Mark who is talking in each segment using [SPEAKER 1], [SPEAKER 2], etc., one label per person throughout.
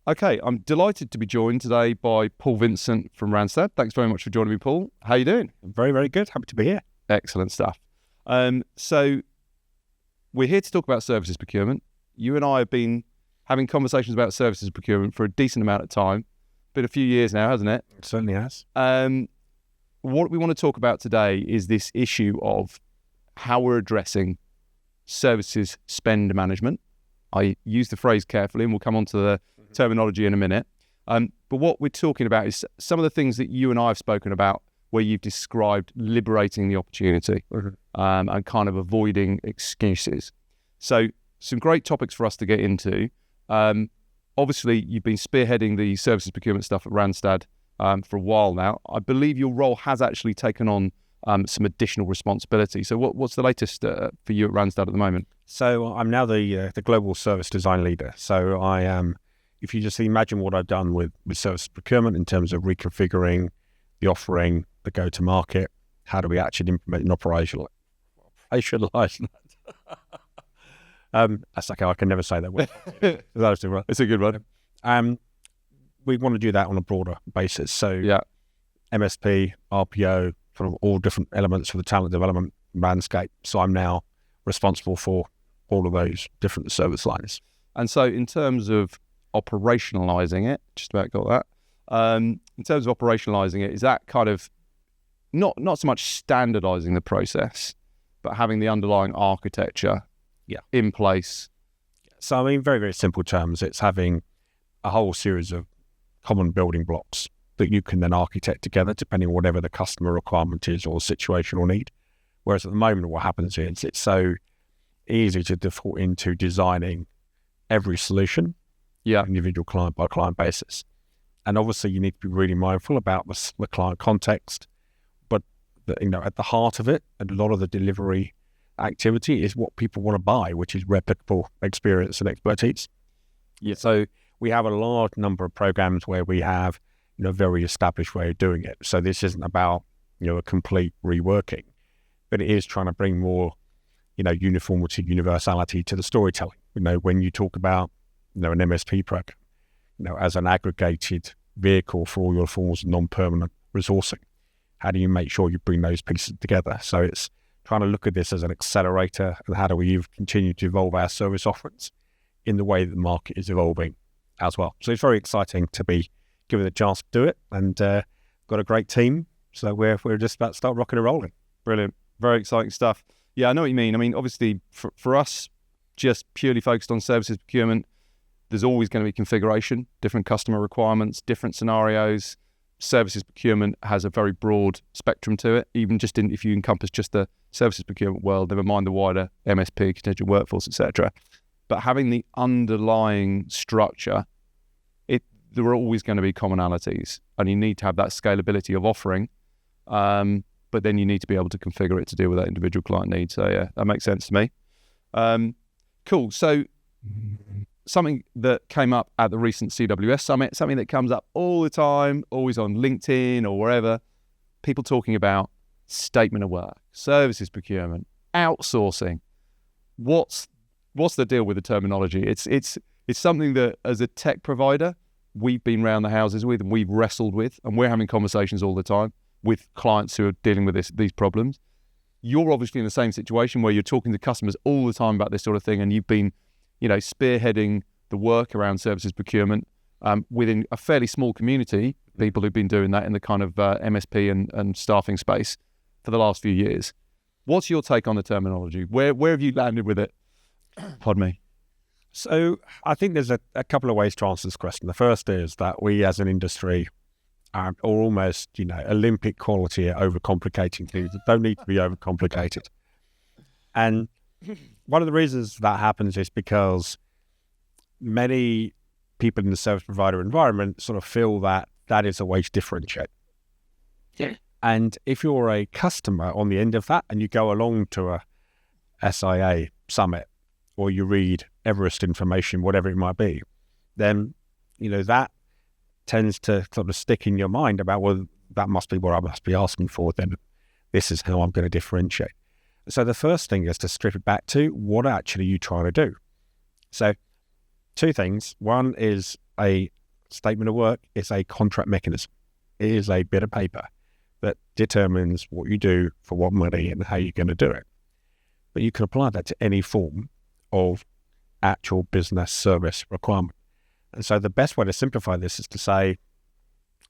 [SPEAKER 1] Okay, I'm delighted to be joined today by Paul Vincent from Randstad. Thanks very much for joining me, Paul. How are you doing?
[SPEAKER 2] Very, very good. Happy to be here.
[SPEAKER 1] Excellent stuff. So we're here to talk about services procurement. You and I have been having conversations about services procurement for a decent amount of time. Been a few years now, hasn't it?
[SPEAKER 2] It certainly has.
[SPEAKER 1] What we want to talk about today is this issue of how we're addressing services spend management. I use the phrase carefully, and we'll come on to the terminology in a minute. But what we're talking about is some of the things that you and I have spoken about where you've described liberating the opportunity and kind of avoiding excuses. So some great topics for us to get into. Obviously, you've been spearheading the services procurement stuff at Randstad for a while now. I believe your role has actually taken on some additional responsibility. So what's the latest for you at Randstad at the moment?
[SPEAKER 2] So I'm now the global service design leader. So I am, if you just imagine what I've done with service procurement in terms of reconfiguring the offering, the go-to-market, how do we actually implement and operationalize that? That's okay, I can never say that word.
[SPEAKER 1] It's a good one.
[SPEAKER 2] We want to do that on a broader basis. So
[SPEAKER 1] yeah,
[SPEAKER 2] MSP, RPO, sort of all different elements for the talent development landscape. So I'm now responsible for all of those different service lines.
[SPEAKER 1] And so in terms of operationalizing it, just about got that. In terms of operationalizing it, is that kind of not so much standardizing the process, but having the underlying architecture in place?
[SPEAKER 2] So I mean, very, very simple terms, it's having a whole series of common building blocks that you can then architect together depending on whatever the customer requirement is or situation or need. Whereas at the moment, what happens is it's so easy to default into designing every solution, individual client by client basis. And obviously you need to be really mindful about the client context, but at the heart of it, and a lot of the delivery activity is what people want to buy, which is replicable experience and expertise.
[SPEAKER 1] Yeah.
[SPEAKER 2] So we have a large number of programs where we have a very established way of doing it. So this isn't about a complete reworking, but it is trying to bring more uniformity, universality to the storytelling. When you talk about an MSP program, as an aggregated vehicle for all your forms of non-permanent resourcing, how do you make sure you bring those pieces together? So it's trying to look at this as an accelerator, and how do we continue to evolve our service offerings in the way that the market is evolving as well. So it's very exciting to be given the chance to do it, and got a great team. So we're just about to start rocking and rolling.
[SPEAKER 1] Brilliant. Very exciting stuff. Yeah, I know what you mean. I mean, obviously for us, just purely focused on services procurement, there's always going to be configuration, different customer requirements, different scenarios. Services procurement has a very broad spectrum to it, even just if you encompass just the services procurement world, never mind the wider MSP, contingent workforce, etc. But having the underlying structure, there are always going to be commonalities, and you need to have that scalability of offering, but then you need to be able to configure it to deal with that individual client need. So yeah, that makes sense to me. Cool. So something that came up at the recent CWS Summit, something that comes up all the time, always on LinkedIn or wherever, people talking about statement of work, services procurement, outsourcing. What's the deal with the terminology? It's something that as a tech provider, we've been round the houses with and we've wrestled with, and we're having conversations all the time with clients who are dealing with these problems. You're obviously in the same situation where you're talking to customers all the time about this sort of thing, and you've been spearheading the work around services procurement within a fairly small community, people who've been doing that in the kind of MSP and staffing space for the last few years. What's your take on the terminology? Where have you landed with it? Pardon me.
[SPEAKER 2] So I think there's a couple of ways to answer this question. The first is that we as an industry are almost, Olympic quality at overcomplicating things that don't need to be overcomplicated. And one of the reasons that happens is because many people in the service provider environment sort of feel that is a way to differentiate.
[SPEAKER 1] Yeah.
[SPEAKER 2] And if you're a customer on the end of that and you go along to a SIA summit, or you read Everest information, whatever it might be, then, that tends to sort of stick in your mind about, well, that must be what I must be asking for, then this is how I'm going to differentiate. So the first thing is to strip it back to what actually are you trying to do? So Two things. One is a statement of work. It's a contract mechanism. It is a bit of paper that determines what you do for what money and how you're going to do it. But you can apply that to any form of actual business service requirement. And so the best way to simplify this is to say,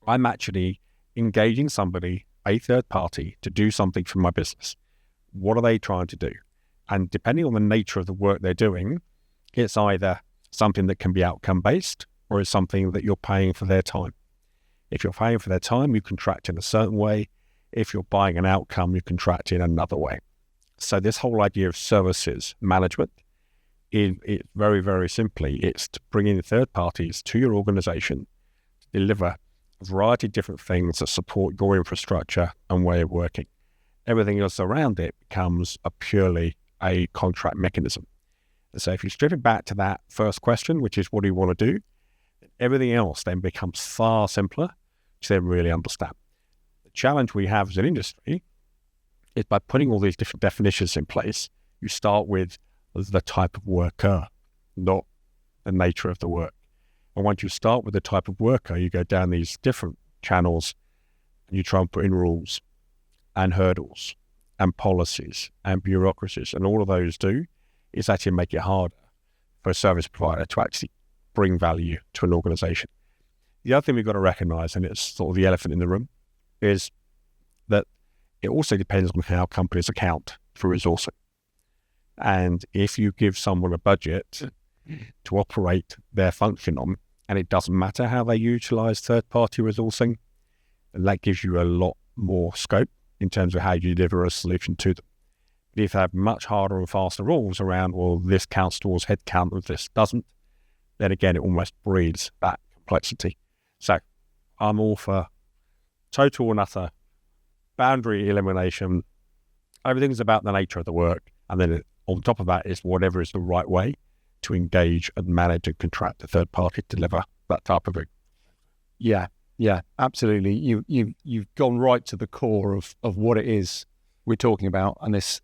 [SPEAKER 2] I'm actually engaging somebody, a third party, to do something for my business. What are they trying to do? And depending on the nature of the work they're doing, it's either something that can be outcome-based or it's something that you're paying for their time. If you're paying for their time, you contract in a certain way. If you're buying an outcome, you contract in another way. So this whole idea of services management, it very, very simply, it's to bring in third parties to your organization to deliver a variety of different things that support your infrastructure and way of working. Everything else around it becomes purely a contract mechanism. And so if you strip it back to that first question, which is what do you want to do, everything else then becomes far simpler to then really understand. The challenge we have as an industry is by putting all these different definitions in place, you start with the type of worker, not the nature of the work. And once you start with the type of worker, you go down these different channels and you try and put in rules and hurdles and policies and bureaucracies. And all of those do is actually make it harder for a service provider to actually bring value to an organization. The other thing we've got to recognize, and it's sort of the elephant in the room, is that it also depends on how companies account for resourcing. And if you give someone a budget to operate their function on, and it doesn't matter how they utilize third-party resourcing, then that gives you a lot more scope in terms of how you deliver a solution to them. But if you have much harder and faster rules around, well, this counts towards headcount or this doesn't, then again, it almost breeds that complexity. So I'm all for total and utter boundary elimination. Everything's about the nature of the work. And then on top of that is whatever is the right way to engage and manage and contract a third party to deliver that type of thing.
[SPEAKER 1] Yeah, absolutely. You've gone right to the core of what it is we're talking about, and the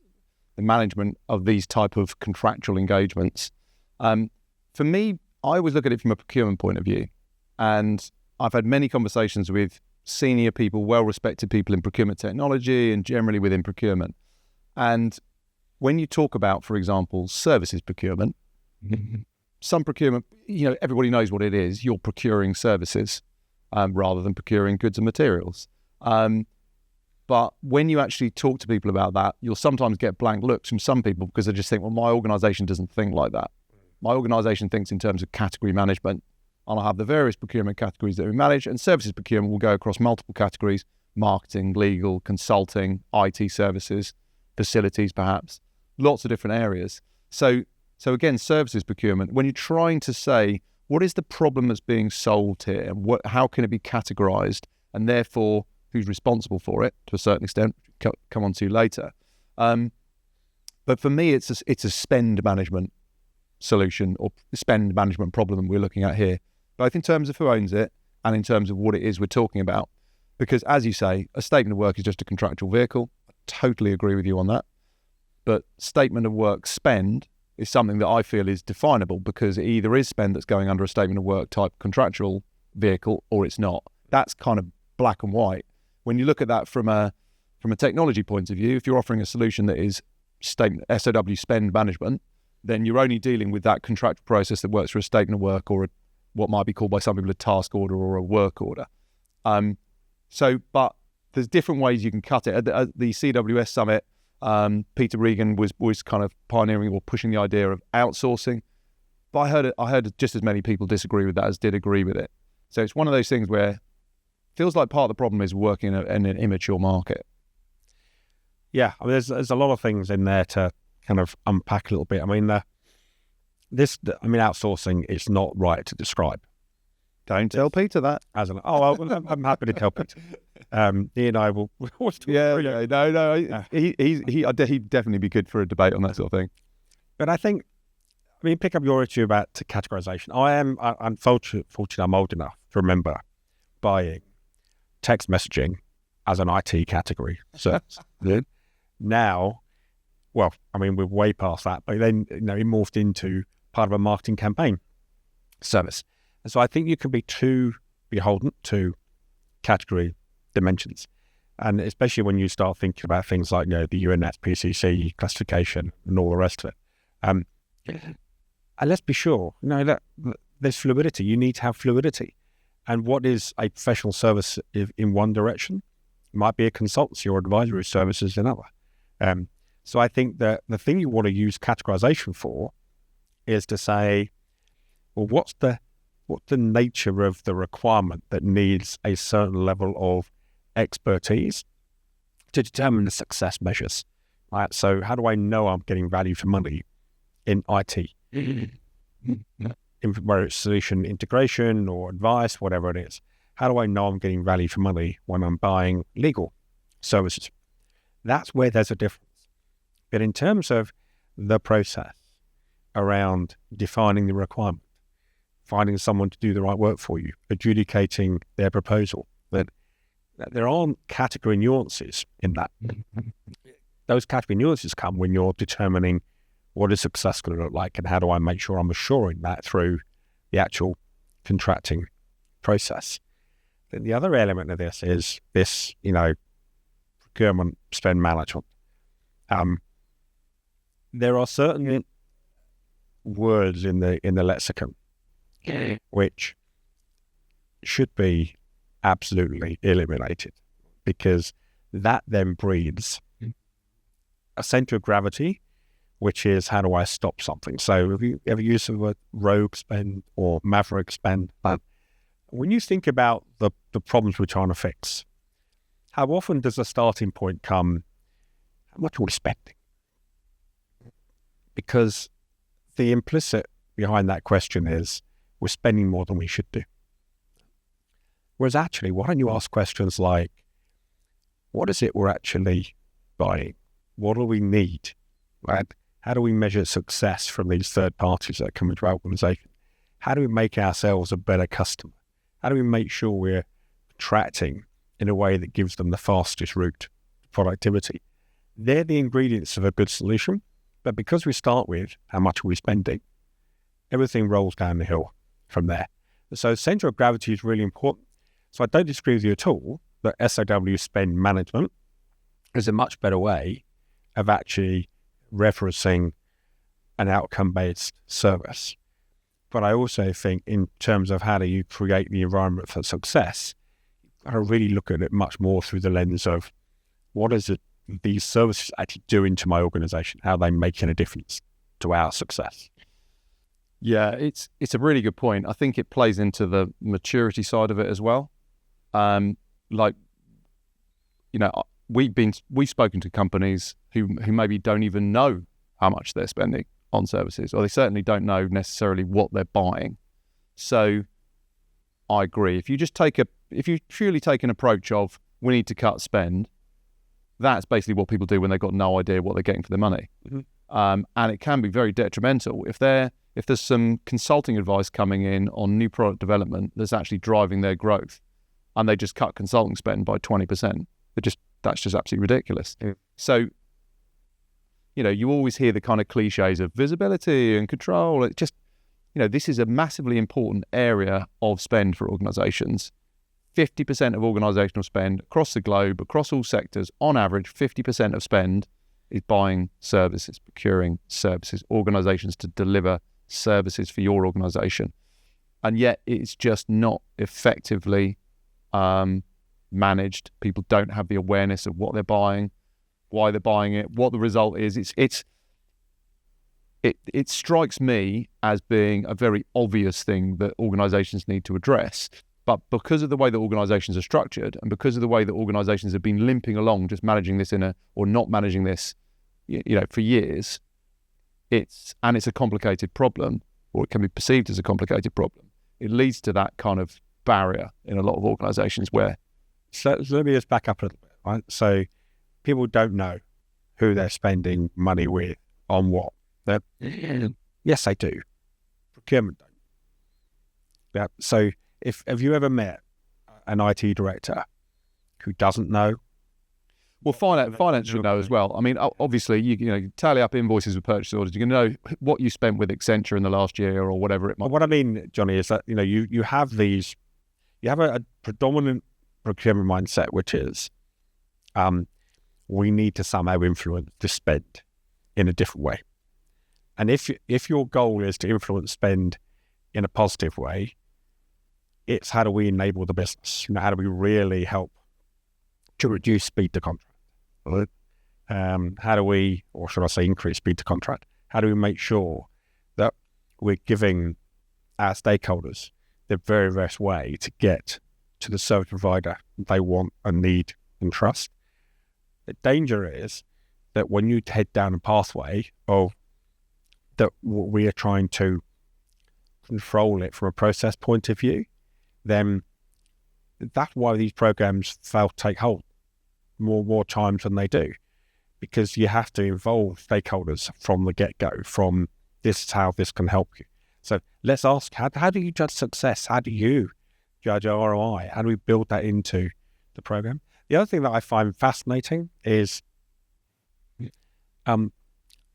[SPEAKER 1] management of these type of contractual engagements. For me, I always look at it from a procurement point of view, and I've had many conversations with senior people, well-respected people in procurement technology and generally within procurement. And when you talk about, for example, services procurement, some procurement, everybody knows what it is. You're procuring services rather than procuring goods and materials. But when you actually talk to people about that, you'll sometimes get blank looks from some people because they just think, well, my organisation doesn't think like that. My organisation thinks in terms of category management, and I'll have the various procurement categories that we manage, and services procurement will go across multiple categories: marketing, legal, consulting, IT services, facilities, perhaps, lots of different areas. So again, services procurement, when you're trying to say, what is the problem that's being solved here? How can it be categorized? And therefore, who's responsible for it to a certain extent, come on to later. But for me, it's a spend management solution or spend management problem we're looking at here, both in terms of who owns it and in terms of what it is we're talking about. Because as you say, a statement of work is just a contractual vehicle. I totally agree with you on that. But statement of work spend is something that I feel is definable because it either is spend that's going under a statement of work type contractual vehicle or it's not. That's kind of black and white. When you look at that from a technology point of view, if you're offering a solution that is SOW spend management, then you're only dealing with that contractual process that works for a statement of work or what might be called by some people a task order or a work order. But there's different ways you can cut it. At the CWS summit, Peter Regan was kind of pioneering or pushing the idea of outsourcing, but I heard just as many people disagree with that as did agree with it. So it's one of those things where it feels like part of the problem is working in an immature market.
[SPEAKER 2] Yeah, I mean, there's a lot of things in there to kind of unpack a little bit. I mean, outsourcing is not right to describe.
[SPEAKER 1] Don't tell Peter that.
[SPEAKER 2] I'm happy to tell Peter. He and I will always talk.
[SPEAKER 1] He'd definitely be good for a debate on that sort of thing.
[SPEAKER 2] But I think, pick up your issue about categorization. I'm fortunate I'm old enough to remember buying text messaging as an IT category. So now, we're way past that, but then, it morphed into part of a marketing campaign. service. And so I think you can be too beholden to category dimensions. And especially when you start thinking about things like, the UNS PCC classification and all the rest of it. And let's be sure, that there's fluidity. You need to have fluidity. And what is a professional service in one direction? It might be a consultancy or advisory services in another. So I think that the thing you want to use categorization for is to say, well, what's the nature of the requirement that needs a certain level of expertise to determine the success measures, right? So how do I know I'm getting value for money in IT? Whether it's solution integration or advice, whatever it is. How do I know I'm getting value for money when I'm buying legal services? That's where there's a difference. But in terms of the process around defining the requirement, finding someone to do the right work for you, adjudicating their proposal, that there aren't category nuances in that. Those category nuances come when you're determining what is success going to look like and how do I make sure I'm assuring that through the actual contracting process. Then the other element of this is this, procurement spend management. There are certain words in the lexicon which should be absolutely eliminated, because that then breeds a center of gravity, which is how do I stop something? So have you ever used the word rogue spend or maverick spend? But when you think about the problems we're trying to fix, how often does the starting point come, how much are we spending? Because the implicit behind that question is we're spending more than we should do. Whereas actually, why don't you ask questions like, what is it we're actually buying? What do we need? Right? How do we measure success from these third parties that come into our organization? How do we make ourselves a better customer? How do we make sure we're attracting in a way that gives them the fastest route to productivity? They're the ingredients of a good solution. But because we start with how much are we spending, everything rolls down the hill from there. So center of gravity is really important. So I don't disagree with you at all that SOW spend management is a much better way of actually referencing an outcome-based service. But I also think in terms of how do you create the environment for success, I really look at it much more through the lens of what is it these services actually doing to my organization? How are they making a difference to our success?
[SPEAKER 1] Yeah, it's a really good point. I think it plays into the maturity side of it as well. We've spoken to companies who maybe don't even know how much they're spending on services, or they certainly don't know necessarily what they're buying. So I agree. If you purely take an approach of we need to cut spend, that's basically what people do when they've got no idea what they're getting for their money. Mm-hmm. And it can be very detrimental if there's some consulting advice coming in on new product development that's actually driving their growth, and they just cut consulting spend by 20%. That's just absolutely ridiculous. Yeah. So, you always hear the kind of cliches of visibility and control. It just, this is a massively important area of spend for organizations. 50% of organizational spend across the globe, across all sectors, on average, 50% of spend is buying services, procuring services, organizations to deliver services for your organization. And yet it's just not effectively managed. People don't have the awareness of what they're buying, why they're buying it, what the result is. It strikes me as being a very obvious thing that organizations need to address. But because of the way that organizations are structured, and because of the way that organizations have been limping along, just managing this or not managing this, for years, it's a complicated problem, or it can be perceived as a complicated problem. It leads to that kind of barrier in a lot of organizations where...
[SPEAKER 2] So let me just back up a little bit, right? So people don't know who they're spending money with on what. Yes, they do. Procurement don't. Yeah. So have you ever met an IT director who doesn't know?
[SPEAKER 1] Well, finance should know as well. I mean, obviously, you tally up invoices with purchase orders. You can know what you spent with Accenture in the last year or whatever it might be.
[SPEAKER 2] What I mean, Johnny, is that you have a predominant procurement mindset, which is we need to somehow influence the spend in a different way. And if your goal is to influence spend in a positive way, it's how do we enable the business? How do we really help to reduce speed to contract? Right? How do we, or should I say increase speed to contract? How do we make sure that we're giving our stakeholders the very best way to get to the service provider they want and need and trust? The danger is that when you head down a pathway of that we are trying to control it from a process point of view, then that's why these programs fail to take hold more times than they do, because you have to involve stakeholders from the get-go, from this is how this can help you. So let's ask, how do you judge success? How do you judge ROI? How do we build that into the program? The other thing that I find fascinating is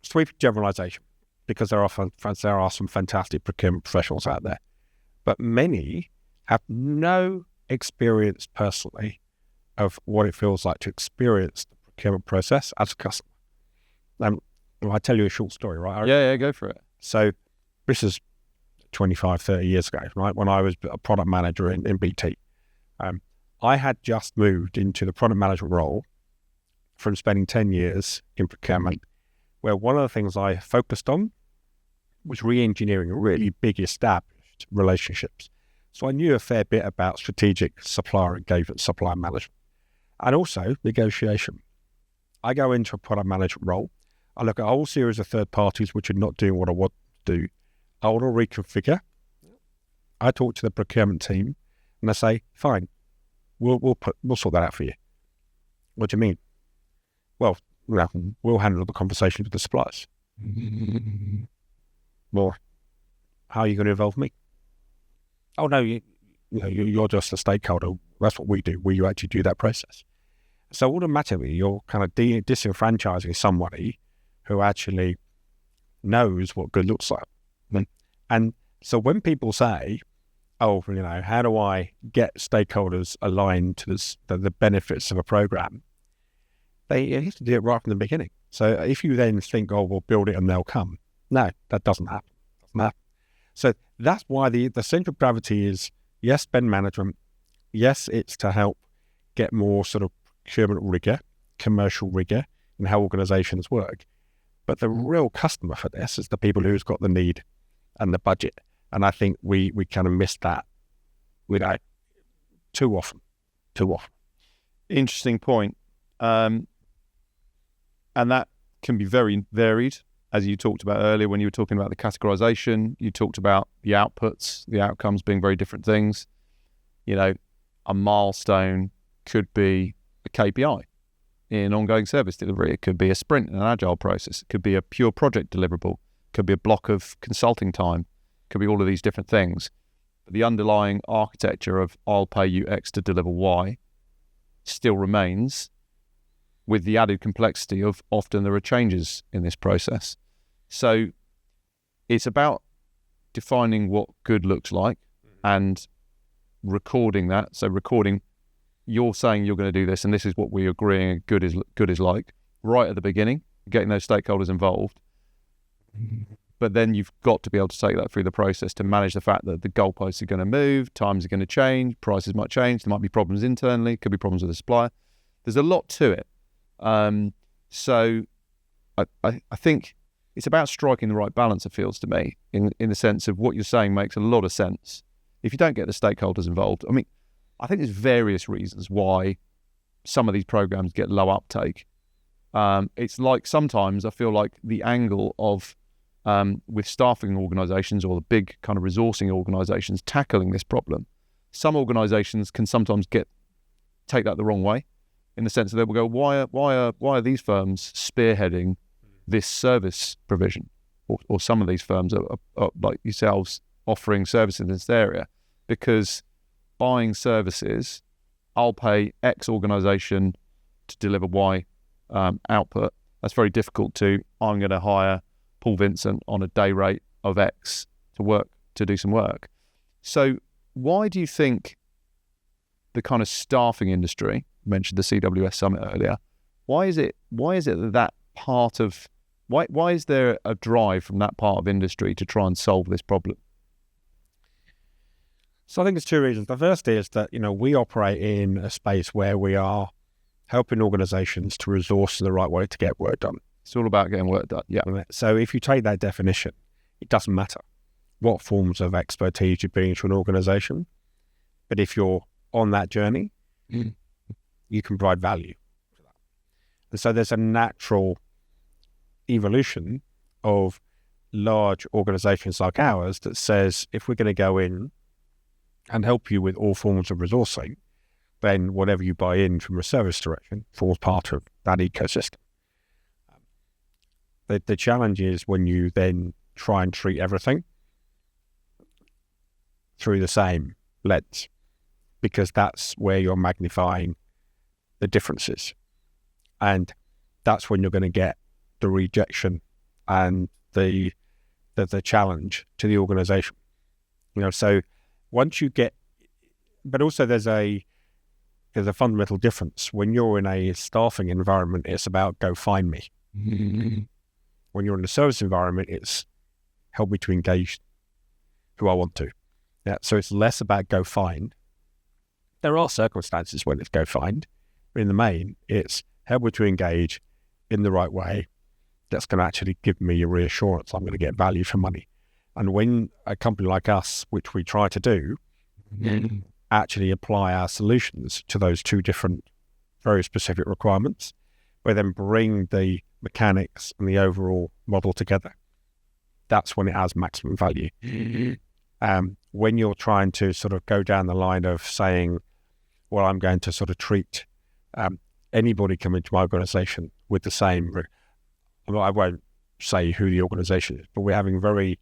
[SPEAKER 2] sweeping generalization, because there are some fantastic procurement professionals out there, but many have no experience personally of what it feels like to experience the procurement process as a customer. I'll tell you a short story, right?
[SPEAKER 1] Yeah, go for it.
[SPEAKER 2] So this is 25, 30 years ago, right? When I was a product manager in BT. I had just moved into the product management role from spending 10 years in procurement, where one of the things I focused on was re-engineering really big established relationships. So I knew a fair bit about strategic supplier engagement, supplier management, and also negotiation. I go into a product management role. I look at a whole series of third parties which are not doing what I want to do. I want to reconfigure. I talk to the procurement team and I say, fine, we'll sort that out for you. What do you mean? Well, we'll handle the conversation with the suppliers. Well, how are you going to involve me? Oh no, you're just a stakeholder. That's what we do. You actually do that process. So automatically, you're kind of disenfranchising somebody who actually knows what good looks like. And so when people say, "Oh, how do I get stakeholders aligned to the benefits of a program?" They have to do it right from the beginning. So if you then think, "Oh, we'll build it and they'll come," no, that doesn't happen. So that's why the central gravity is, yes, spend management. Yes, it's to help get more sort of procurement rigor, commercial rigor in how organizations work. But the real customer for this is the people who's got the need and the budget. And I think we kind of miss that too often.
[SPEAKER 1] Interesting point. And that can be very varied. As you talked about earlier, when you were talking about the categorization, you talked about the outputs, the outcomes being very different things. A milestone could be a KPI in ongoing service delivery. It could be a sprint in an agile process. It could be a pure project deliverable. It could be a block of consulting time. It could be all of these different things. But the underlying architecture of I'll pay you X to deliver Y still remains, with the added complexity of often there are changes in this process. So it's about defining what good looks like and recording that. So recording, you're saying you're going to do this and this is what we're agreeing good is like, right at the beginning, getting those stakeholders involved. But then you've got to be able to take that through the process to manage the fact that the goalposts are going to move, times are going to change, prices might change, there might be problems internally, could be problems with the supplier. There's a lot to it. So I think it's about striking the right balance, it feels to me, in the sense of what you're saying makes a lot of sense. If you don't get the stakeholders involved, I think there's various reasons why some of these programs get low uptake. It's like sometimes I feel like the angle of with staffing organizations or the big kind of resourcing organizations tackling this problem, some organizations can sometimes take that the wrong way, in the sense that they will go, why are these firms spearheading this service provision, or some of these firms are like yourselves offering services in this area, because buying services, I'll pay X organization to deliver Y output. That's very difficult to, I'm going to hire Paul Vincent on a day rate of X to do some work. So why do you think the kind of staffing industry, you mentioned the CWS summit earlier, why is it that part of, why is there a drive from that part of industry to try and solve this problem?
[SPEAKER 2] So I think there's two reasons. The first is that, we operate in a space where we are helping organizations to resource in the right way to get work done.
[SPEAKER 1] It's all about getting work done, yeah.
[SPEAKER 2] So if you take that definition, it doesn't matter what forms of expertise you bring to an organization, but if you're on that journey, you can provide value. And so there's a natural evolution of large organizations like ours that says, if we're going to go in and help you with all forms of resourcing, then whatever you buy in from a service direction forms part of that ecosystem. The challenge is when you then try and treat everything through the same lens, because that's where you're magnifying the differences. And that's when you're going to get the rejection and the challenge to the organization. So once you get, but also there's a fundamental difference. When you're in a staffing environment, it's about go find me. When you're in a service environment, it's help me to engage who I want to. Yeah, so it's less about go find. There are circumstances when it's go find, but in the main, it's help me to engage in the right way. That's going to actually give me a reassurance I'm going to get value for money. And when a company like us, which we try to do, actually apply our solutions to those two different, very specific requirements, we then bring the mechanics and the overall model together. That's when it has maximum value. When you're trying to sort of go down the line of saying, well, I'm going to sort of treat anybody coming to my organization with the same, I won't say who the organization is, but we're having very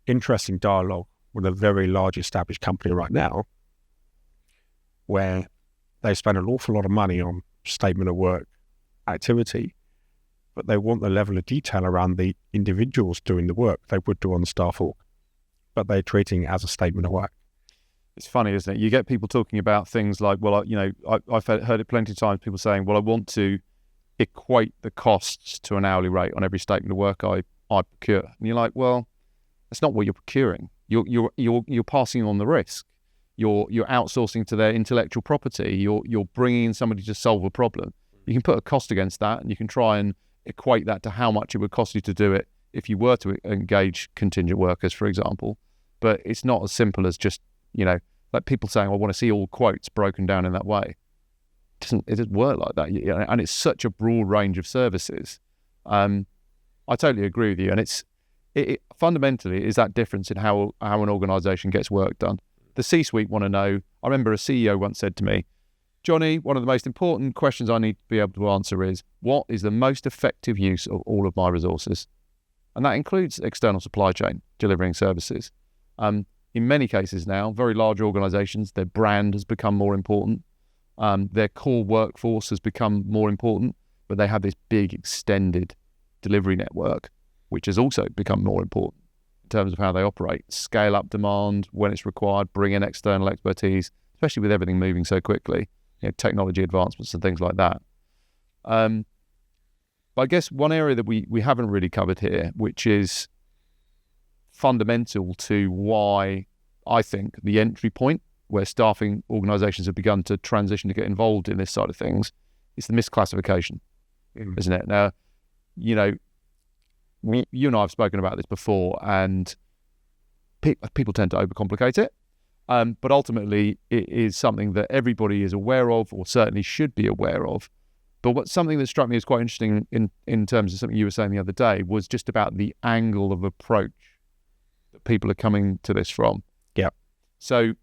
[SPEAKER 2] interesting dialogue with a very large established company right now where they spend an awful lot of money on statement of work activity, but they want the level of detail around the individuals doing the work they would do on the staff org, but they're treating it as a statement of work.
[SPEAKER 1] It's funny, isn't it? You get people talking about things like, well, I've heard it plenty of times, people saying, well, I want to equate the costs to an hourly rate on every statement of work I procure. And you're like, well, that's not what you're procuring. You're passing on the risk. You're outsourcing to their intellectual property. You're bringing in somebody to solve a problem. You can put a cost against that, and you can try and equate that to how much it would cost you to do it if you were to engage contingent workers, for example. But it's not as simple as just, like people saying, I want to see all quotes broken down in that way. It doesn't work like that. And it's such a broad range of services. I totally agree with you. And it fundamentally is that difference in how an organisation gets work done. The C-suite want to know. I remember a CEO once said to me, Johnny, one of the most important questions I need to be able to answer is, what is the most effective use of all of my resources? And that includes external supply chain, delivering services. In many cases now, very large organisations, their brand has become more important. Their core workforce has become more important, but they have this big extended delivery network, which has also become more important in terms of how they operate. Scale up demand when it's required, bring in external expertise, especially with everything moving so quickly, technology advancements and things like that. But I guess one area that we haven't really covered here, which is fundamental to why I think the entry point where staffing organisations have begun to transition to get involved in this side of things is the missclassification, isn't it? Now, you and I have spoken about this before, and people tend to overcomplicate it. But ultimately, it is something that everybody is aware of, or certainly should be aware of. But something that struck me as quite interesting in terms of something you were saying the other day was just about the angle of approach that people are coming to this from.
[SPEAKER 2] Yeah.
[SPEAKER 1] So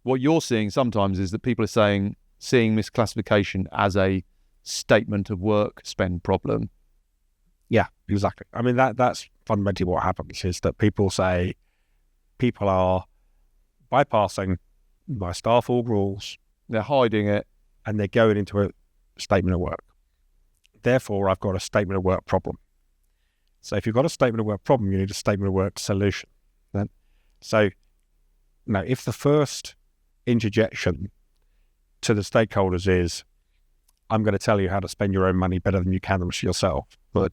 [SPEAKER 1] what you're seeing sometimes is that people are seeing misclassification as a statement of work spend problem.
[SPEAKER 2] Yeah, exactly. I mean, that's fundamentally what happens, is that people say people are bypassing my staff org rules.
[SPEAKER 1] They're hiding it.
[SPEAKER 2] And they're going into statement of work. Therefore, I've got a statement of work problem. So if you've got a statement of work problem, you need a statement of work solution. Then, so now if the first interjection to the stakeholders is, I'm going to tell you how to spend your own money better than you can yourself, but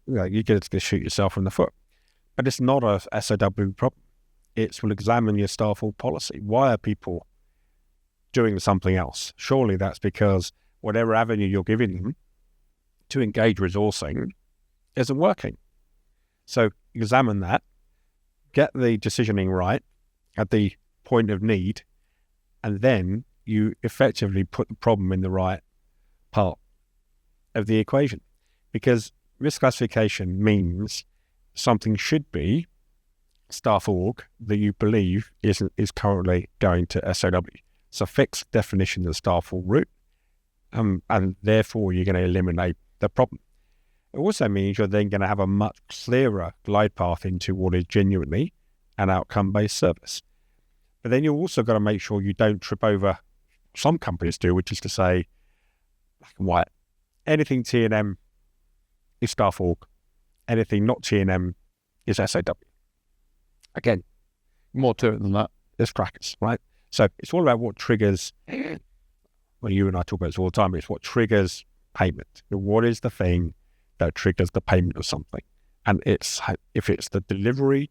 [SPEAKER 2] you're going to shoot yourself in the foot. But it's not a SOW problem. It's, will examine your staff org policy. Why are people doing something else? Surely that's because whatever avenue you're giving them to engage resourcing isn't working. So examine that, get the decisioning right at the point of need, and then you effectively put the problem in the right part of the equation. Because misclassification means something should be staff org that you believe is currently going to SOW. It's a fixed definition of staff org route, and therefore you're going to eliminate the problem. It also means you're then going to have a much clearer glide path into what is genuinely an outcome-based service. But then you've also got to make sure you don't trip over, some companies do, which is to say, black and white, anything T&M is staff org, anything not T&M is SOW. Again,
[SPEAKER 1] more to it than that.
[SPEAKER 2] There's crackers, right? So it's all about what triggers, well, you and I talk about this all the time, it's what triggers payment. What is the thing that triggers the payment of something? And it's, if it's the delivery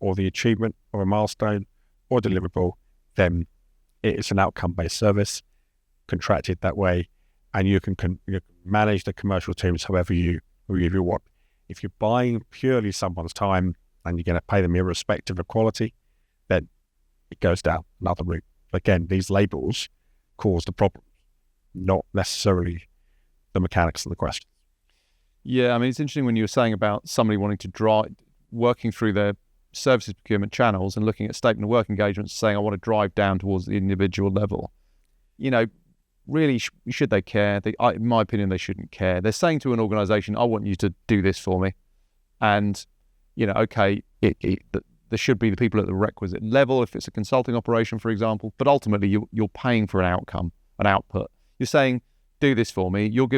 [SPEAKER 2] or the achievement or a milestone or deliverable, then it's an outcome-based service, contracted that way, and you can manage the commercial teams however you want. If you're buying purely someone's time and you're going to pay them irrespective of quality, then it goes down another route. Again, these labels cause the problem, not necessarily the mechanics of the question.
[SPEAKER 1] Yeah, I mean, it's interesting when you were saying about somebody wanting to drive, working through their services procurement channels and looking at statement of work engagements, saying, I want to drive down towards the individual level. You know, really, should they care? In my opinion, they shouldn't care. They're saying to an organization, I want you to do this for me. And, you know, okay, there should be the people at the requisite level if it's a consulting operation, for example, but ultimately you're paying for an outcome, an output. You're saying, do this for me. You're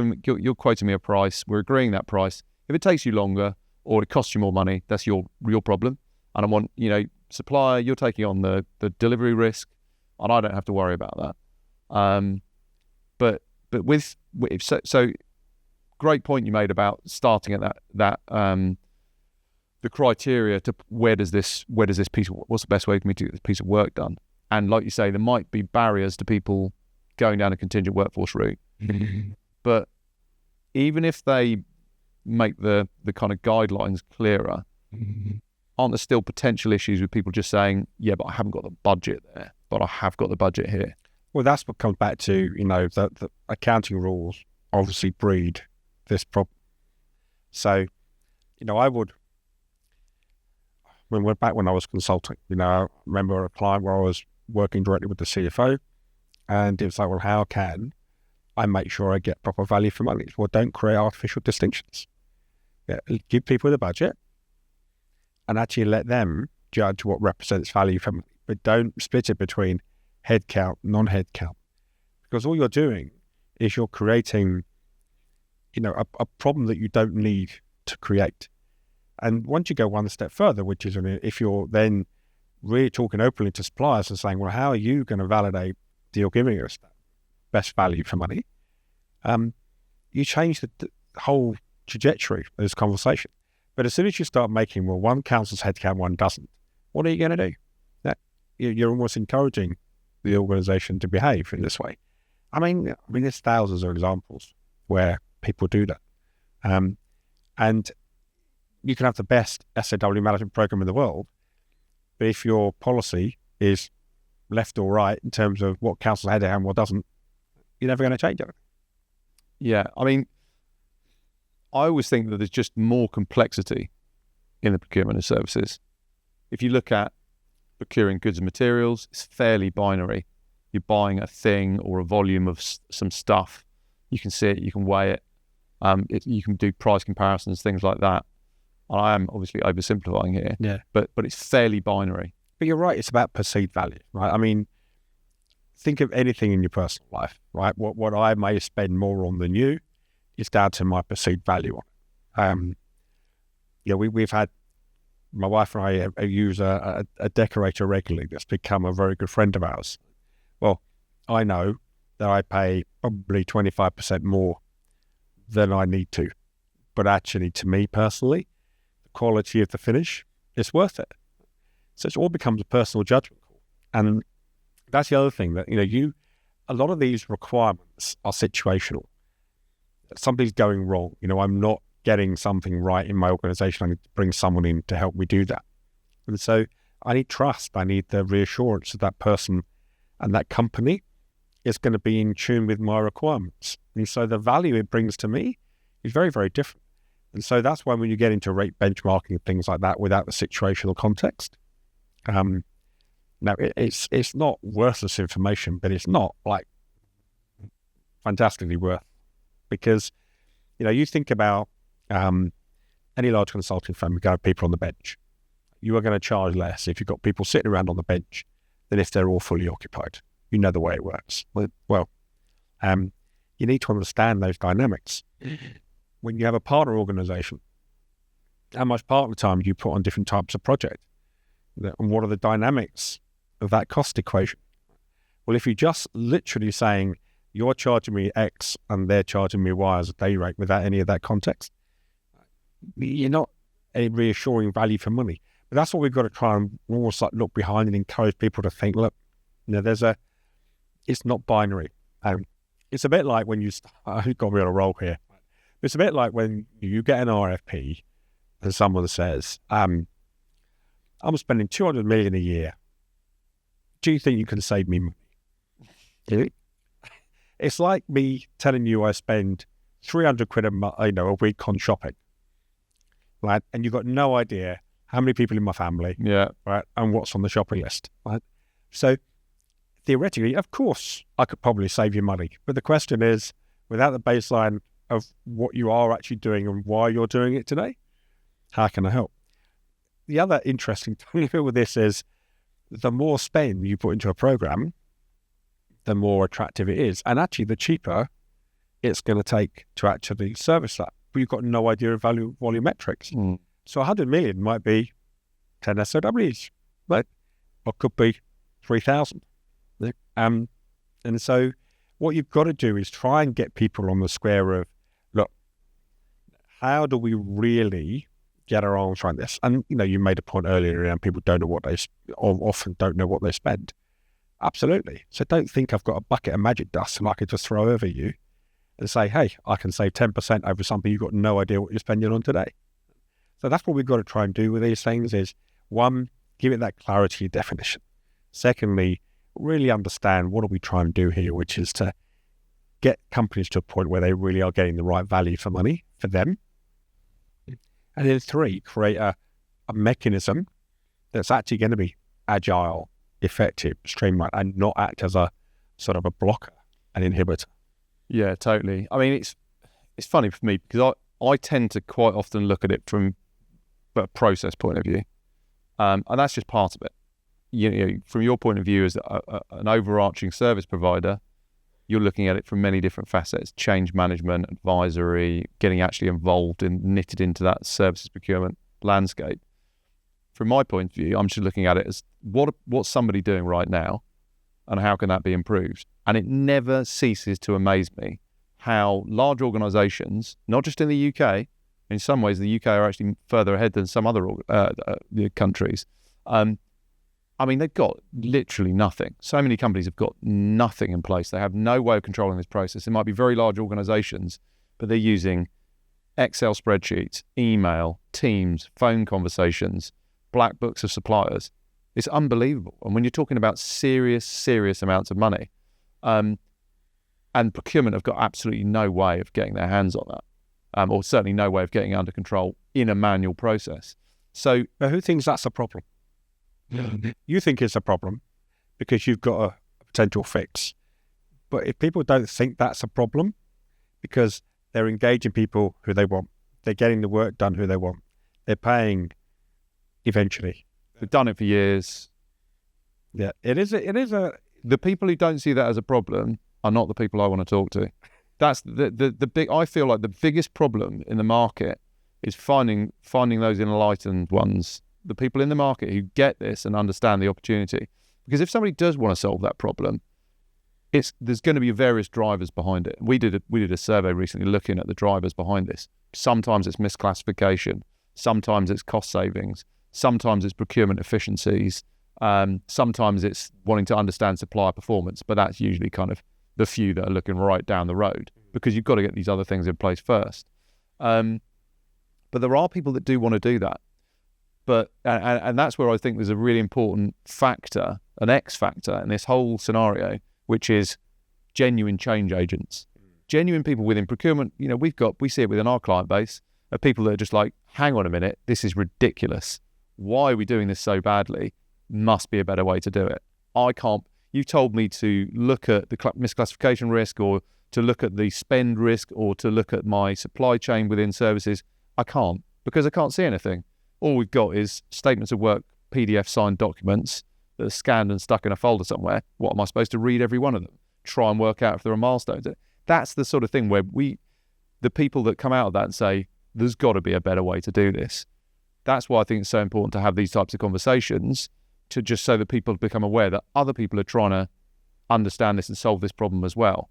[SPEAKER 1] quoting me a price. We're agreeing that price. If it takes you longer or it costs you more money, that's your problem. And I want, you know, supplier, you're taking on the delivery risk, and I don't have to worry about that. But so great point you made about starting at that the criteria to what's the best way for me to get this piece of work done. And like you say, there might be barriers to people going down a contingent workforce route. But even if they make the kind of guidelines clearer, aren't there still potential issues with people just saying, yeah, but I haven't got the budget there, but I have got the budget here?
[SPEAKER 2] Well, that's what comes back to, you know, the accounting rules obviously breed this problem. So, you know, when I was consulting, you know, I remember a client where I was working directly with the CFO, and it was like, well, how can I make sure I get proper value for money? Well, don't create artificial distinctions. Yeah, give people the budget and actually let them judge what represents value for money, but don't split it between headcount, non-headcount, because all you're doing is you're creating, you know, a problem that you don't need to create. And once you go one step further, which is if you're then really talking openly to suppliers and saying, well, how are you going to validate that you're giving us best value for money? You change the whole trajectory of this conversation. But as soon as you start making, well, one counts as headcount, one doesn't, what are you going to do? You're almost encouraging the organization to behave in this way. I mean, there's thousands of examples where people do that. And you can have the best SOW management program in the world, but if your policy is left or right in terms of what counts as headcount and what doesn't, you're never going to change it.
[SPEAKER 1] Yeah, I mean, I always think that there's just more complexity in the procurement of services. If you look at procuring goods and materials, it's fairly binary. You're buying a thing or a volume of some stuff. You can see it, you can weigh it, you can do price comparisons, things like that. And I am obviously oversimplifying here,
[SPEAKER 2] yeah,
[SPEAKER 1] but it's fairly binary.
[SPEAKER 2] But you're right, it's about perceived value, right? I mean, think of anything in your personal life, right? What I may spend more on than you is down to my perceived value on it. We've had, my wife and I use a decorator regularly that's become a very good friend of ours. Well, I know that I pay probably 25% more than I need to. But actually, to me personally, the quality of the finish is worth it. So it all becomes a personal judgment call. And that's the other thing that, a lot of these requirements are situational. Something's going wrong. I'm not getting something right in my organization. I need to bring someone in to help me do that. And so I need trust. I need the reassurance that person and that company is going to be in tune with my requirements. And so the value it brings to me is very, very different. And so that's why when you get into rate benchmarking and things like that without the situational context, now it's not worthless information, but it's not like fantastically worth, because you think about any large consulting firm, you're going to have people on the bench. You are going to charge less if you've got people sitting around on the bench than if they're all fully occupied. You know the way it works. Well, you need to understand those dynamics. When you have a partner organization, how much partner time do you put on different types of project? And what are the dynamics of that cost equation? Well, if you're just literally saying you're charging me X and they're charging me Y as a day rate without any of that context, you're not a reassuring value for money. But that's what we've got to try and almost like look behind and encourage people to think, look, it's not binary. It's a bit like when you've got me on a roll here. It's a bit like when you get an RFP and someone says, I'm spending 200 million a year. Do you think you can save me money? It's like me telling you I spend 300 quid a week on shopping, right? And you've got no idea how many people in my family, right, and what's on the shopping list, right? So theoretically, of course, I could probably save you money. But the question is, without the baseline of what you are actually doing and why you're doing it today, how can I help? The other interesting thing with this is the more spend you put into a program, the more attractive it is. And actually, the cheaper it's going to take to actually service that. But you've got no idea of volumetrics. So 100 million might be 10 SOWs, right? Or could be 3,000. And so what you've got to do is try and get people on the square of, look, how do we really get our arms around this? And, you made a point earlier around people don't know what often don't know what they spend. Absolutely. So don't think I've got a bucket of magic dust and I can just throw over you and say, hey, I can save 10% over something you've got no idea what you're spending on today. So that's what we've got to try and do with these things is, one, give it that clarity of definition. Secondly, really understand what are we trying to do here, which is to get companies to a point where they really are getting the right value for money for them. And then three, create a mechanism that's actually going to be agile, effective, streamlined, and not act as a sort of a blocker, an inhibitor.
[SPEAKER 1] Yeah, totally. I mean, it's funny for me because I tend to quite often look at it from a process point of view. And that's just part of it. From your point of view as an overarching service provider, you're looking at it from many different facets: change management, advisory, getting actually involved and knitted into that services procurement landscape. From my point of view, I'm just looking at it as what's somebody doing right now and how can that be improved? And it never ceases to amaze me how large organizations, not just in the UK, in some ways the UK are actually further ahead than some other countries. I mean, they've got literally nothing. So many companies have got nothing in place. They have no way of controlling this process. It might be very large organizations, but they're using Excel spreadsheets, email, Teams, phone conversations, black books of suppliers. It's unbelievable. And when you're talking about serious amounts of money, and procurement have got absolutely no way of getting their hands on that, or certainly no way of getting it under control in a manual process. So
[SPEAKER 2] who thinks that's a problem? You think it's a problem because you've got a potential fix. But if people don't think that's a problem because they're engaging people who they want, they're getting the work done who they want, they're paying eventually.
[SPEAKER 1] They've done it for years.
[SPEAKER 2] Yeah, it is a
[SPEAKER 1] the people who don't see that as a problem are not the people I want to talk to. That's the big. I feel like the biggest problem in the market is finding those enlightened ones, the people in the market who get this and understand the opportunity. Because if somebody does want to solve that problem, there's going to be various drivers behind it. We did a survey recently looking at the drivers behind this. Sometimes it's misclassification, sometimes it's cost savings, sometimes it's procurement efficiencies, sometimes it's wanting to understand supplier performance, but that's usually kind of the few that are looking right down the road, because you've got to get these other things in place first. But there are people that do want to do that. But and that's where I think there's a really important factor, an X factor in this whole scenario, which is genuine change agents. Genuine people within procurement. You know, we see it within our client base of people that are just like, hang on a minute, this is ridiculous. Why are we doing this so badly? Must be a better way to do it. You told me to look at the misclassification risk, or to look at the spend risk, or to look at my supply chain within services. I can't, because I can't see anything. All we've got is statements of work, PDF signed documents that are scanned and stuck in a folder somewhere. What am I supposed to read every one of them? Try and work out if there are milestones. That's the sort of thing where the people that come out of that and say, there's got to be a better way to do this. That's why I think it's so important to have these types of conversations, to just so that people become aware that other people are trying to understand this and solve this problem as well.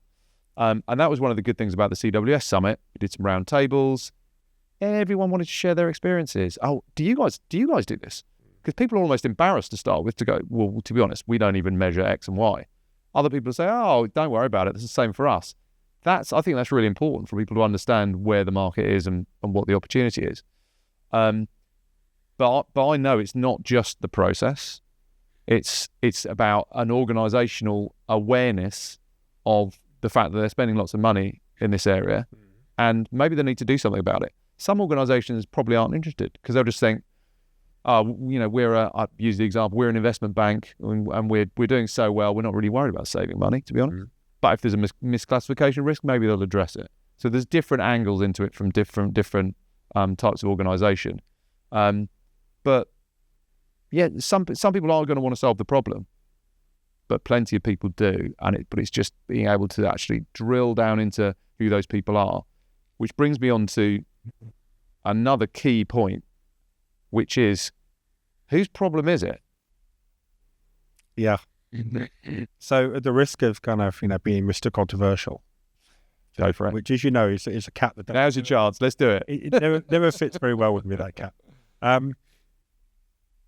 [SPEAKER 1] And that was one of the good things about the CWS Summit. We did some round tables. Everyone wanted to share their experiences. Oh, do you guys do this? Because people are almost embarrassed to start with, to go, well, to be honest, we don't even measure X and Y. Other people say, oh, don't worry about it, it's the same for us. I think that's really important for people to understand where the market is and what the opportunity is. But I know it's not just the process. It's about an organisational awareness of the fact that they're spending lots of money in this area, and maybe they need to do something about it. Some organisations probably aren't interested, because they'll just think, oh, you know, I use the example, we're an investment bank and we're doing so well, we're not really worried about saving money, to be honest. But if there's a misclassification risk, maybe they'll address it. So there's different angles into it from different types of organisation. But yeah, some people aren't going to want to solve the problem, but plenty of people do. But it's just being able to actually drill down into who those people are, which brings me on to another key point, which is, whose problem is it?
[SPEAKER 2] Yeah. So at the risk of kind of, being Mr. Controversial,
[SPEAKER 1] go for it.
[SPEAKER 2] Which, as you know, is a cat that...
[SPEAKER 1] Now's your chance. Let's do it.
[SPEAKER 2] It never fits very well with me, that cat.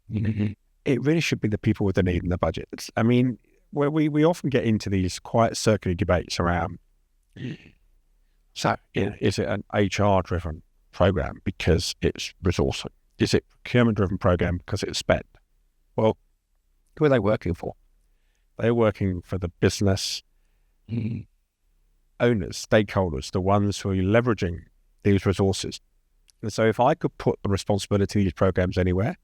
[SPEAKER 2] It really should be the people with the need and the budget. I mean, where we often get into these quite circular debates around, so is it an HR-driven program because it's resourcing? Is it procurement-driven program because it's spend? Well, who are they working for? They're working for the business owners, stakeholders, the ones who are leveraging these resources. And so if I could put the responsibility of these programs anywhere,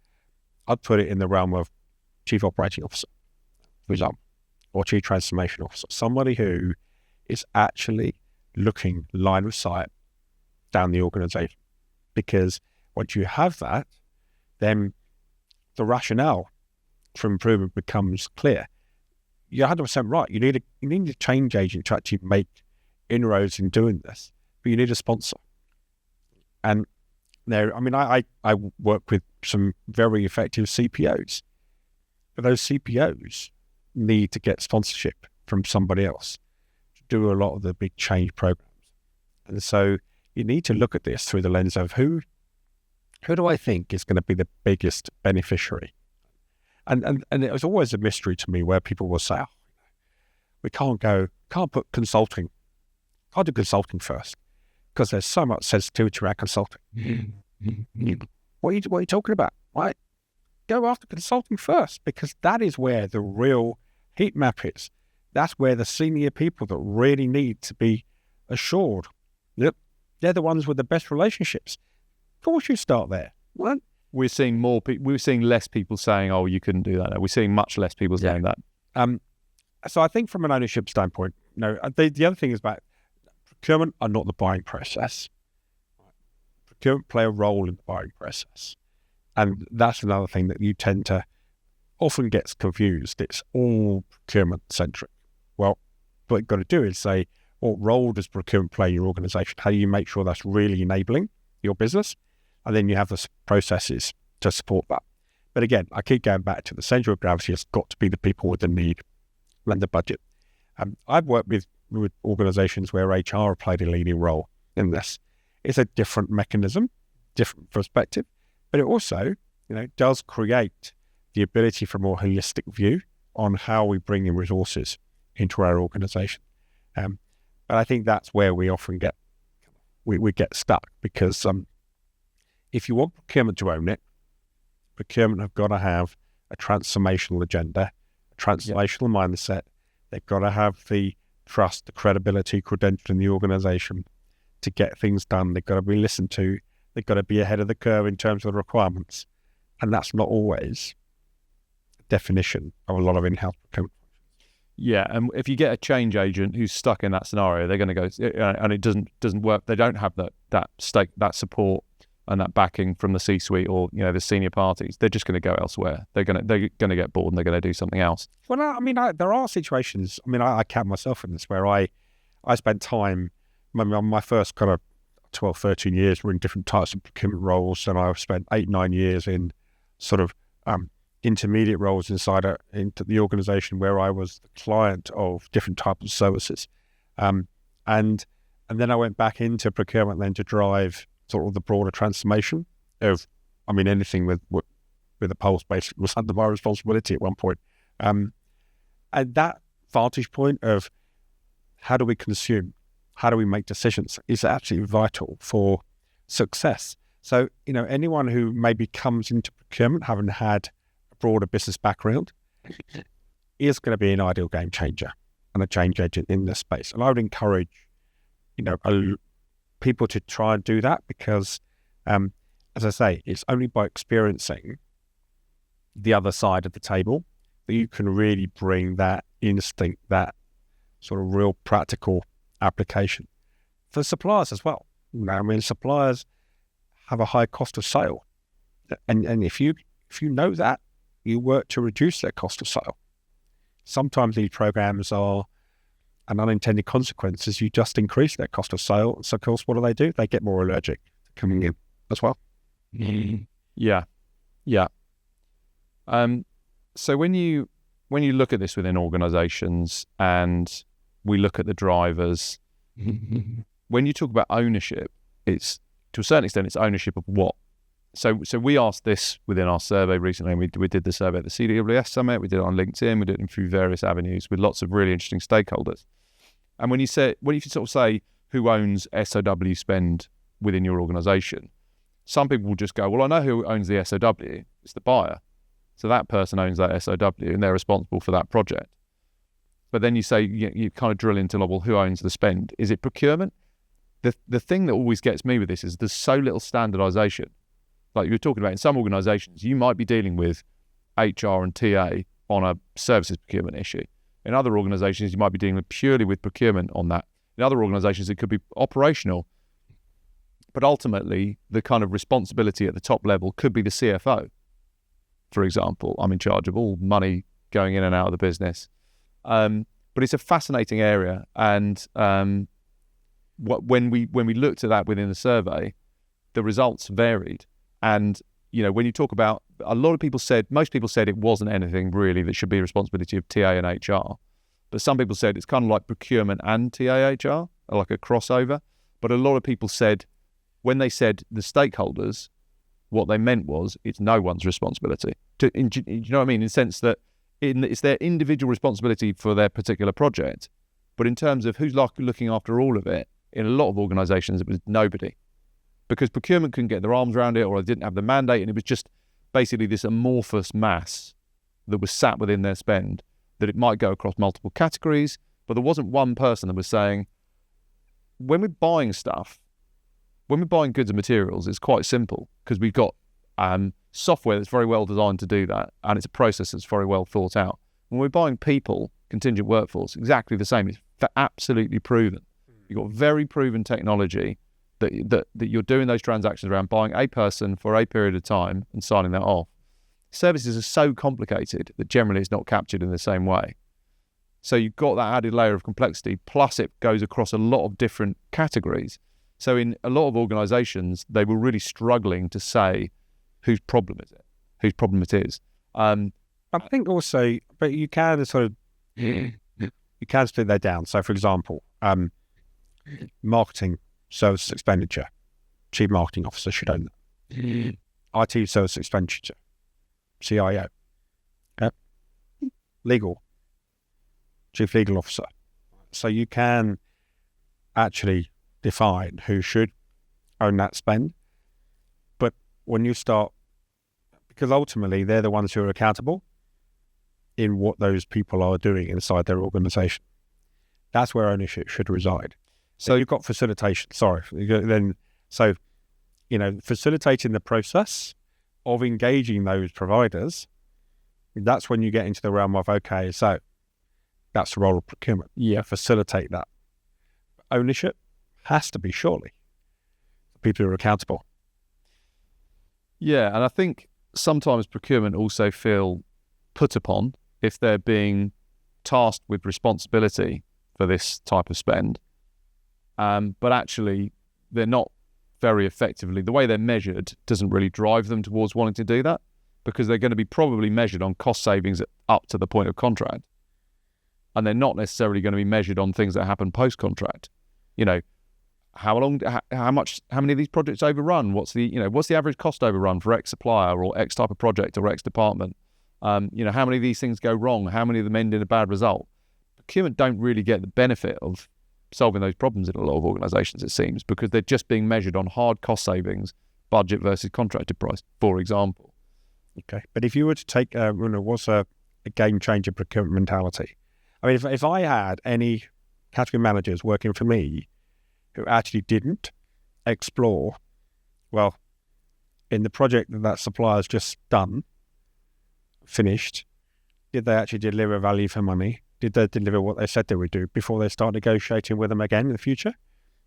[SPEAKER 2] I'd put it in the realm of Chief Operating Officer, for example, or Chief Transformation Officer, somebody who is actually looking line of sight down the organization. Because once you have that, then the rationale for improvement becomes clear. You're 100% right. You need a change agent to actually make inroads in doing this, but you need a sponsor. And I work with some very effective CPOs, but those CPOs need to get sponsorship from somebody else to do a lot of the big change programs. And so you need to look at this through the lens of who do I think is going to be the biggest beneficiary? And it was always a mystery to me where people will say, we can't do consulting first, because there's so much sensitivity around consulting. What are you talking about? Why? Go after consulting first, because that is where the real heat map is. That's where the senior people that really need to be assured, yep, they're the ones with the best relationships. Of course you start there. What?
[SPEAKER 1] We're seeing we're seeing less people saying, oh, you couldn't do that. No, we're seeing much less people saying that.
[SPEAKER 2] So I think from an ownership standpoint, the other thing is about procurement are not the buying process. Procurement play a role in the buying process. And that's another thing that you tend to often gets confused. It's all procurement centric. Well, what you've got to do is say, what role does procurement play in your organization? How do you make sure that's really enabling your business? And then you have the processes to support that. But again, I keep going back to the centre of gravity has got to be the people with the need and the budget. I've worked with organizations where HR have played a leading role in this. It's a different mechanism, different perspective, but it also, does create the ability for a more holistic view on how we bring in resources into our organization. But I think that's where we often get stuck, because if you want procurement to own it, procurement have got to have a transformational agenda, a transformational mindset. They've got to have the trust, the credibility, credential in the organization to get things done. They've got to be listened to. They've got to be ahead of the curve in terms of the requirements. And that's not always the definition of a lot of in-house procurement.
[SPEAKER 1] Yeah, and if you get a change agent who's stuck in that scenario, they're going to go, and it doesn't work. They don't have that stake, that support, and that backing from the C-suite or the senior parties. They're just going to go elsewhere. They're going to get bored and they're going to do something else.
[SPEAKER 2] Well, there are situations. I count myself in this where I spent time. My first kind of 12, 13 years were in different types of procurement roles, and I spent 8, 9 years in sort of intermediate roles into the organisation where I was the client of different types of services, and then I went back into procurement then to drive sort of the broader transformation of, anything with a pulse basically was under my responsibility at one point. And that vantage point of how do we consume, how do we make decisions is absolutely vital for success. So, anyone who maybe comes into procurement having had a broader business background is going to be an ideal game changer and a change agent in this space. And I would encourage, people to try and do that, because, as I say, it's only by experiencing the other side of the table that you can really bring that instinct, that sort of real practical application for suppliers as well. Suppliers have a high cost of sale, and if you know that, you work to reduce their cost of sale. Sometimes these programs are an unintended consequence is you just increase their cost of sale. So, of course, what do? They get more allergic to coming in as well.
[SPEAKER 1] Yeah. So when you look at this within organizations and we look at the drivers, when you talk about ownership, it's to a certain extent, it's ownership of what? So we asked this within our survey recently, and we did the survey at the CWS Summit, we did it on LinkedIn, we did it through various avenues with lots of really interesting stakeholders. And when you sort of say who owns SOW spend within your organization, some people will just go, well, I know who owns the SOW. It's the buyer. So that person owns that SOW and they're responsible for that project. But then you say, you kind of drill into, well, who owns the spend? Is it procurement? The thing that always gets me with this is there's so little standardization. Like you were talking about, in some organizations, you might be dealing with HR and TA on a services procurement issue. In other organizations, you might be dealing purely with procurement on that. In other organizations, it could be operational. But ultimately, the kind of responsibility at the top level could be the CFO. For example, I'm in charge of all money going in and out of the business. But it's a fascinating area. And when we looked at that within the survey, the results varied. And, when you talk about, most people said it wasn't anything really that should be responsibility of TA and HR. But some people said it's kind of like procurement and TA HR, like a crossover. But a lot of people said, when they said the stakeholders, what they meant was it's no one's responsibility. You know what I mean? In the sense that it's their individual responsibility for their particular project. But in terms of who's looking after all of it, in a lot of organizations, it was nobody. Because procurement couldn't get their arms around it, or they didn't have the mandate, and it was just basically this amorphous mass that was sat within their spend, that it might go across multiple categories, but there wasn't one person that was saying, when we're buying stuff, when we're buying goods and materials, it's quite simple, because we've got software that's very well designed to do that, and it's a process that's very well thought out. When we're buying people, contingent workforce, exactly the same. It's absolutely proven. You've got very proven technology that you're doing those transactions around buying a person for a period of time and signing that off. services are so complicated that generally it's not captured in the same way. So you've got that added layer of complexity, plus it goes across a lot of different categories. So in a lot of organizations, they were really struggling to say whose problem is it, whose problem it is.
[SPEAKER 2] I think also, but you can sort of, you can split that down. So for example, marketing service expenditure, chief marketing officer should own that. IT service expenditure, CIO. Yep. Legal, chief legal officer. So you can actually define who should own that spend. But when you start, because ultimately they're the ones who are accountable in what those people are doing inside their organization. That's where ownership should reside. So you've got facilitation, facilitating the process of engaging those providers, that's when you get into the realm of, okay, so that's the role of procurement. Yeah, facilitate that. Ownership has to be surely people who are accountable.
[SPEAKER 1] Yeah, and I think sometimes procurement also feel put upon if they're being tasked with responsibility for this type of spend, but actually they're not very effectively. The way they're measured doesn't really drive them towards wanting to do that, because they're going to be probably measured on cost savings up to the point of contract, and they're not necessarily going to be measured on things that happen post-contract. You know, how many of these projects overrun? What's the average cost overrun for X supplier or X type of project or X department? How many of these things go wrong? How many of them end in a bad result? Procurement don't really get the benefit of solving those problems in a lot of organisations, it seems, because they're just being measured on hard cost savings, budget versus contracted price, for example.
[SPEAKER 2] Okay, but if you were to take, what's a game changer procurement mentality? I mean, if I had any category managers working for me who actually didn't explore, well, in the project that supplier's just done, finished, did they actually deliver value for money? Did they deliver what they said they would do before they start negotiating with them again in the future?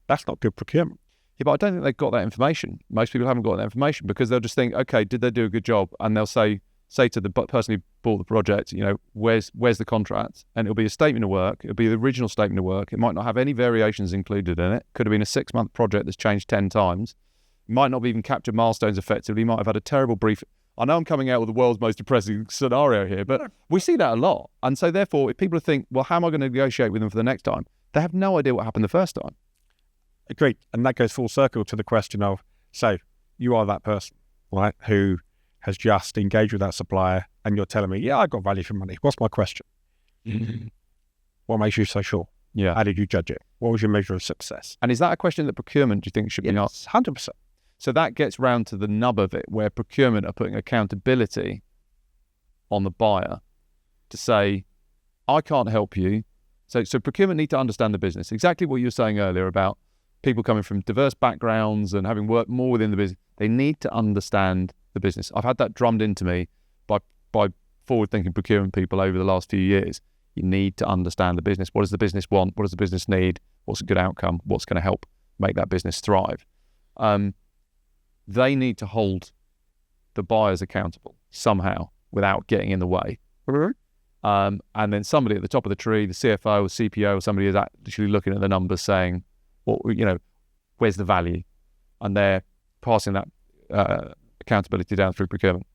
[SPEAKER 2] That's not good procurement.
[SPEAKER 1] Yeah, but I don't think they've got that information. Most people haven't got that information because they'll just think, okay, did they do a good job? And they'll say to the person who bought the project, where's the contract? And it'll be a statement of work. It'll be the original statement of work. It might not have any variations included in it. Could have been a 6-month project that's changed 10 times. It might not have even captured milestones effectively. Might have had a terrible brief. I know I'm coming out with the world's most depressing scenario here, but we see that a lot. And so therefore, if people think, well, how am I going to negotiate with them for the next time? They have no idea what happened the first time.
[SPEAKER 2] Agreed. And that goes full circle to the question of, so you are that person, right, who has just engaged with that supplier and you're telling me, yeah, I got value for money. What's my question? What makes you so sure?
[SPEAKER 1] Yeah.
[SPEAKER 2] How did you judge it? What was your measure of success?
[SPEAKER 1] And is that a question that procurement, do you think, should be asked?
[SPEAKER 2] 100%.
[SPEAKER 1] So that gets round to the nub of it, where procurement are putting accountability on the buyer to say, I can't help you. So procurement need to understand the business. Exactly what you were saying earlier about people coming from diverse backgrounds and having worked more within the business. They need to understand the business. I've had that drummed into me by forward-thinking procurement people over the last few years. You need to understand the business. What does the business want? What does the business need? What's a good outcome? What's going to help make that business thrive? They need to hold the buyers accountable somehow without getting in the way. And then somebody at the top of the tree, the CFO or CPO or somebody is actually looking at the numbers saying, where's the value? And they're passing that accountability down through procurement.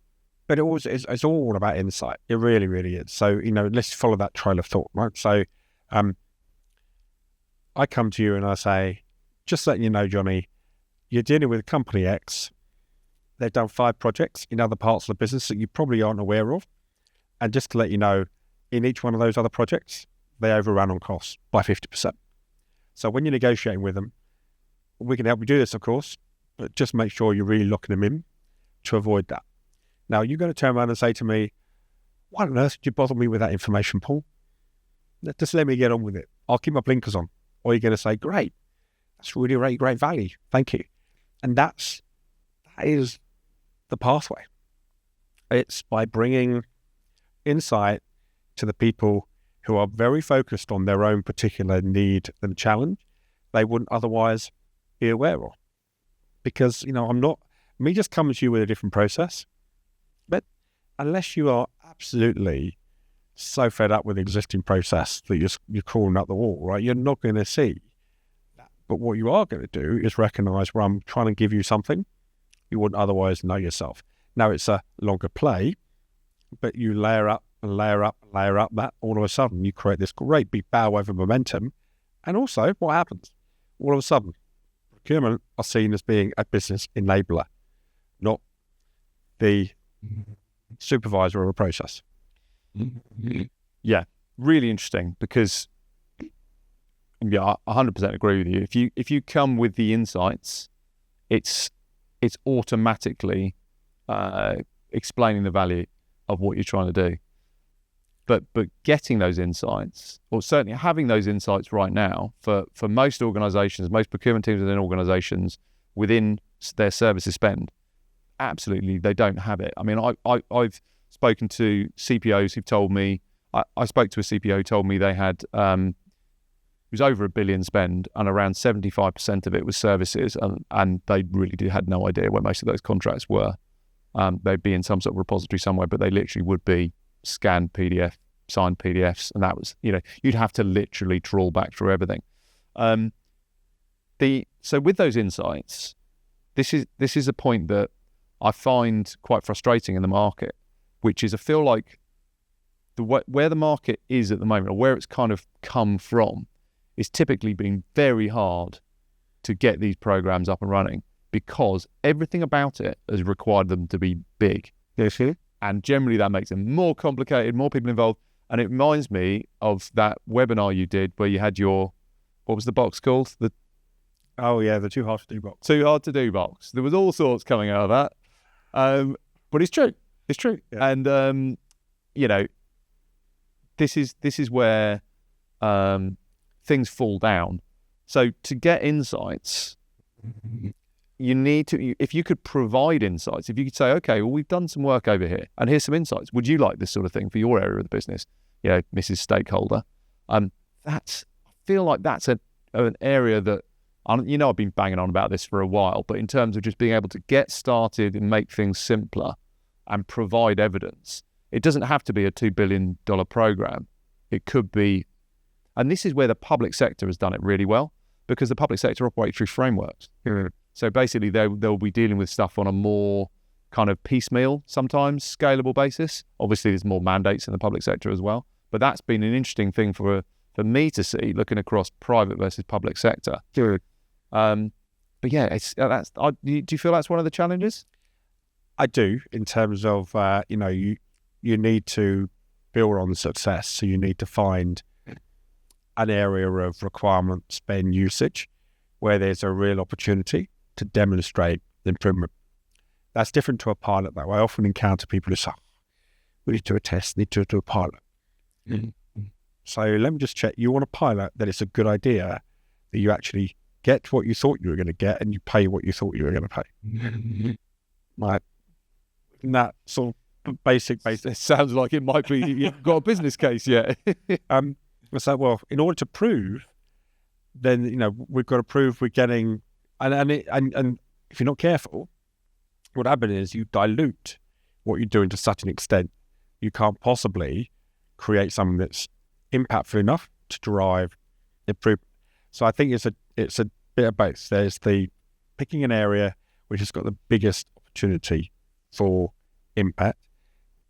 [SPEAKER 2] But it's all about insight. It really, really is. So, let's follow that trail of thought, right? So I come to you and I say, just letting you know, Johnny, you're dealing with company X. They've done 5 projects in other parts of the business that you probably aren't aware of. And just to let you know, in each one of those other projects, they overrun on costs by 50%. So when you're negotiating with them, we can help you do this, of course, but just make sure you're really locking them in to avoid that. Now, you're going to turn around and say to me, why on earth did you bother me with that information, Paul? Just let me get on with it. I'll keep my blinkers on. Or you're going to say, great, that's really, really great value. Thank you. And that is the pathway. It's by bringing insight to the people who are very focused on their own particular need and challenge they wouldn't otherwise be aware of. Because, me just coming to you with a different process, but unless you are absolutely so fed up with the existing process that you're crawling up the wall, right? You're not going to see that. But what you are going to do is recognize where I'm trying to give you something you wouldn't otherwise know yourself. Now, it's a longer play, but you layer up and layer up and layer up that, all of a sudden you create this great big bow wave of momentum. And also, what happens? All of a sudden, procurement are seen as being a business enabler, not the supervisor of a process.
[SPEAKER 1] Yeah, really interesting, because I 100% agree with you. If you come with the insights, it's automatically explaining the value of what you're trying to do. But getting those insights, or certainly having those insights right now, for most organisations, most procurement teams within organisations, within their services spend, absolutely they don't have it. I mean, I've spoken to CPOs who've told me, I spoke to a CPO who told me they had, it was over $1 billion spend, and around 75% of it was services, and they really had no idea where most of those contracts were. They'd be in some sort of repository somewhere, but they literally would be scanned PDF, signed PDFs, and that was, you'd have to literally trawl back through everything. So with those insights, this is a point that I find quite frustrating in the market, which is I feel like where the market is at the moment, or where it's kind of come from, is typically been very hard to get these programs up and running, because everything about it has required them to be big.
[SPEAKER 2] Yes.
[SPEAKER 1] And generally that makes them more complicated, more people involved. And it reminds me of that webinar you did where you had what was the box called?
[SPEAKER 2] The too hard to do box.
[SPEAKER 1] Too hard to do box. There was all sorts coming out of that. But it's true. It's true. Yeah. And, this is where things fall down. So to get insights, you need to, if you could provide insights, if you could say, okay, well, we've done some work over here and here's some insights. Would you like this sort of thing for your area of the business? Mrs. Stakeholder. I feel like that's an area that, I've been banging on about this for a while, but in terms of just being able to get started and make things simpler and provide evidence, it doesn't have to be a $2 billion program. It could be, and this is where the public sector has done it really well, because the public sector operates through frameworks.
[SPEAKER 2] Mm-hmm.
[SPEAKER 1] So basically they'll be dealing with stuff on a more kind of piecemeal, sometimes scalable basis. Obviously there's more mandates in the public sector as well, but that's been an interesting thing for me to see, looking across private versus public sector.
[SPEAKER 2] Sure.
[SPEAKER 1] But yeah, do you feel that's one of the challenges?
[SPEAKER 2] I do, in terms of, you need to build on success. So you need to find an area of requirement spend usage where there's a real opportunity to demonstrate improvement. That's different to a pilot, though. I often encounter people who say, we need to do a test, need to do a pilot. Mm-hmm. So let me just check. You want a pilot that it's a good idea that you actually get what you thought you were going to get and you pay what you thought you were going to pay. Mm-hmm. Like, that sort of basic.
[SPEAKER 1] It sounds like it might be, you've got a business case yet.
[SPEAKER 2] So, well, in order to prove, then, we've got to prove we're getting, and if you're not careful, what happens is you dilute what you're doing to such an extent, you can't possibly create something that's impactful enough to drive improvement. So I think it's a bit of both. There's the picking an area which has got the biggest opportunity for impact,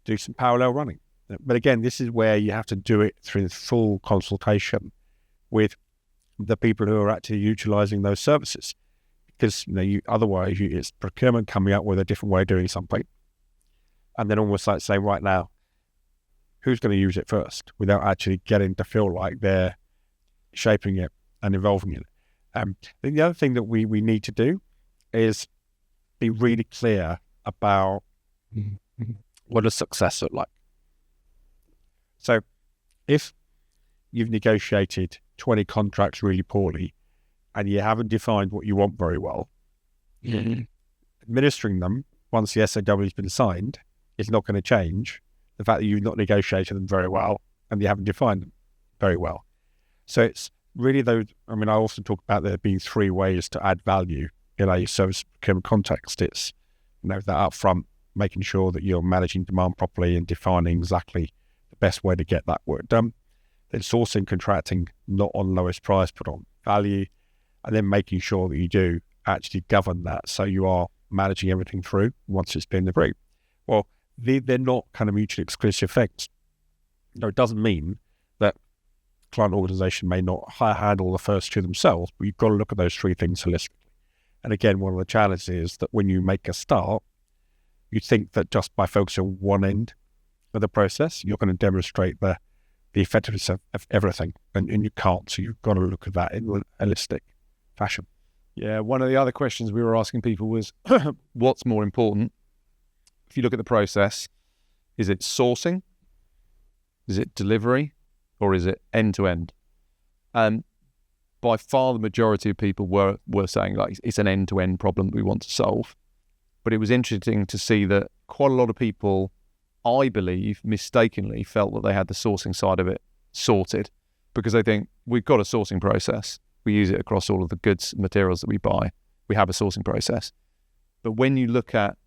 [SPEAKER 2] do some parallel running. But again, this is where you have to do it through full consultation with the people who are actually utilising those services, because otherwise it's procurement coming up with a different way of doing something, and then almost like say, right now, who's going to use it first, without actually getting to feel like they're shaping it and evolving it. I think the other thing that we need to do is be really clear about what does success look like. So if you've negotiated 20 contracts really poorly and you haven't defined what you want very well, administering them once the SOW has been signed is not going to change the fact that you've not negotiated them very well and you haven't defined them very well. So it's really those, I also talk about there being 3 ways to add value in a service procurement context. It's, that upfront making sure that you're managing demand properly and defining exactly the best way to get that work done. Then sourcing, contracting, not on lowest price, but on value, and then making sure that you do actually govern that so you are managing everything through once it's been agreed. Well, they're not kind of mutually exclusive things. No, it doesn't mean that client organization may not handle the first two themselves, but you've got to look at those three things holistically. And again, one of the challenges is that when you make a start, you think that just by focusing on one end of the process, you're going to demonstrate the effectiveness of everything, and you can't. So you've got to look at that in a holistic fashion.
[SPEAKER 1] Yeah, one of the other questions we were asking people was, what's more important? If you look at the process, is it sourcing? Is it delivery? Or is it end-to-end? And by far the majority of people were saying like it's an end-to-end problem that we want to solve. But it was interesting to see that quite a lot of people, I believe, mistakenly felt that they had the sourcing side of it sorted because they think we've got a sourcing process. We use it across all of the goods and materials that we buy. We have a sourcing process. But when you look at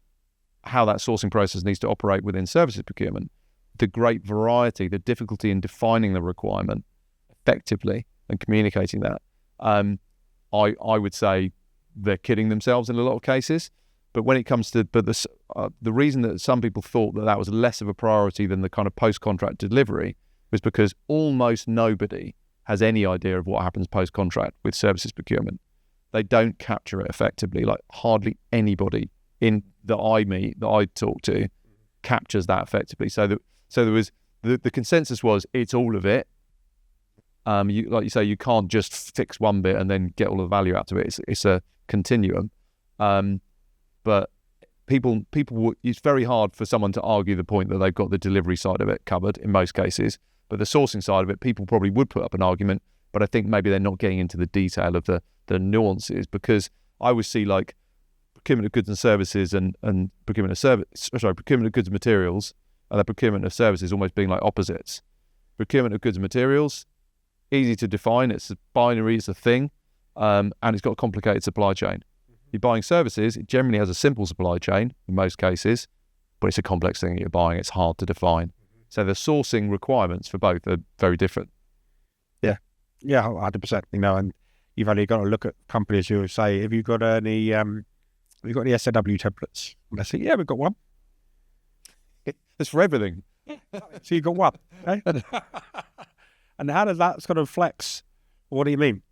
[SPEAKER 1] how that sourcing process needs to operate within services procurement, the great variety, the difficulty in defining the requirement effectively and communicating that, I would say they're kidding themselves in a lot of cases. But when it comes to, the reason that some people thought that was less of a priority than the kind of post-contract delivery was because almost nobody has any idea of what happens post-contract with services procurement. They don't capture it effectively. Like hardly anybody that I meet, that I talk to, captures that effectively. So there was the consensus was it's all of it. Like you say, you can't just fix one bit and then get all the value out of it. It's a continuum. But people, it's very hard for someone to argue the point that they've got the delivery side of it covered in most cases. But the sourcing side of it, people probably would put up an argument. But I think maybe they're not getting into the detail of the nuances, because I would see like procurement of goods and services and procurement of goods and materials and the procurement of services almost being like opposites. Procurement of goods and materials, easy to define. It's a binary, it's a thing, and it's got a complicated supply chain. You're buying services, it generally has a simple supply chain in most cases, but it's a complex thing that you're buying. It's hard to define. So the sourcing requirements for both are very different.
[SPEAKER 2] Yeah, 100%. And you've only got to look at companies who say, have you got any SOW templates? And they say, yeah, we've got one.
[SPEAKER 1] It's for everything.
[SPEAKER 2] So you've got one. Okay? And how does that sort of flex? What do you mean?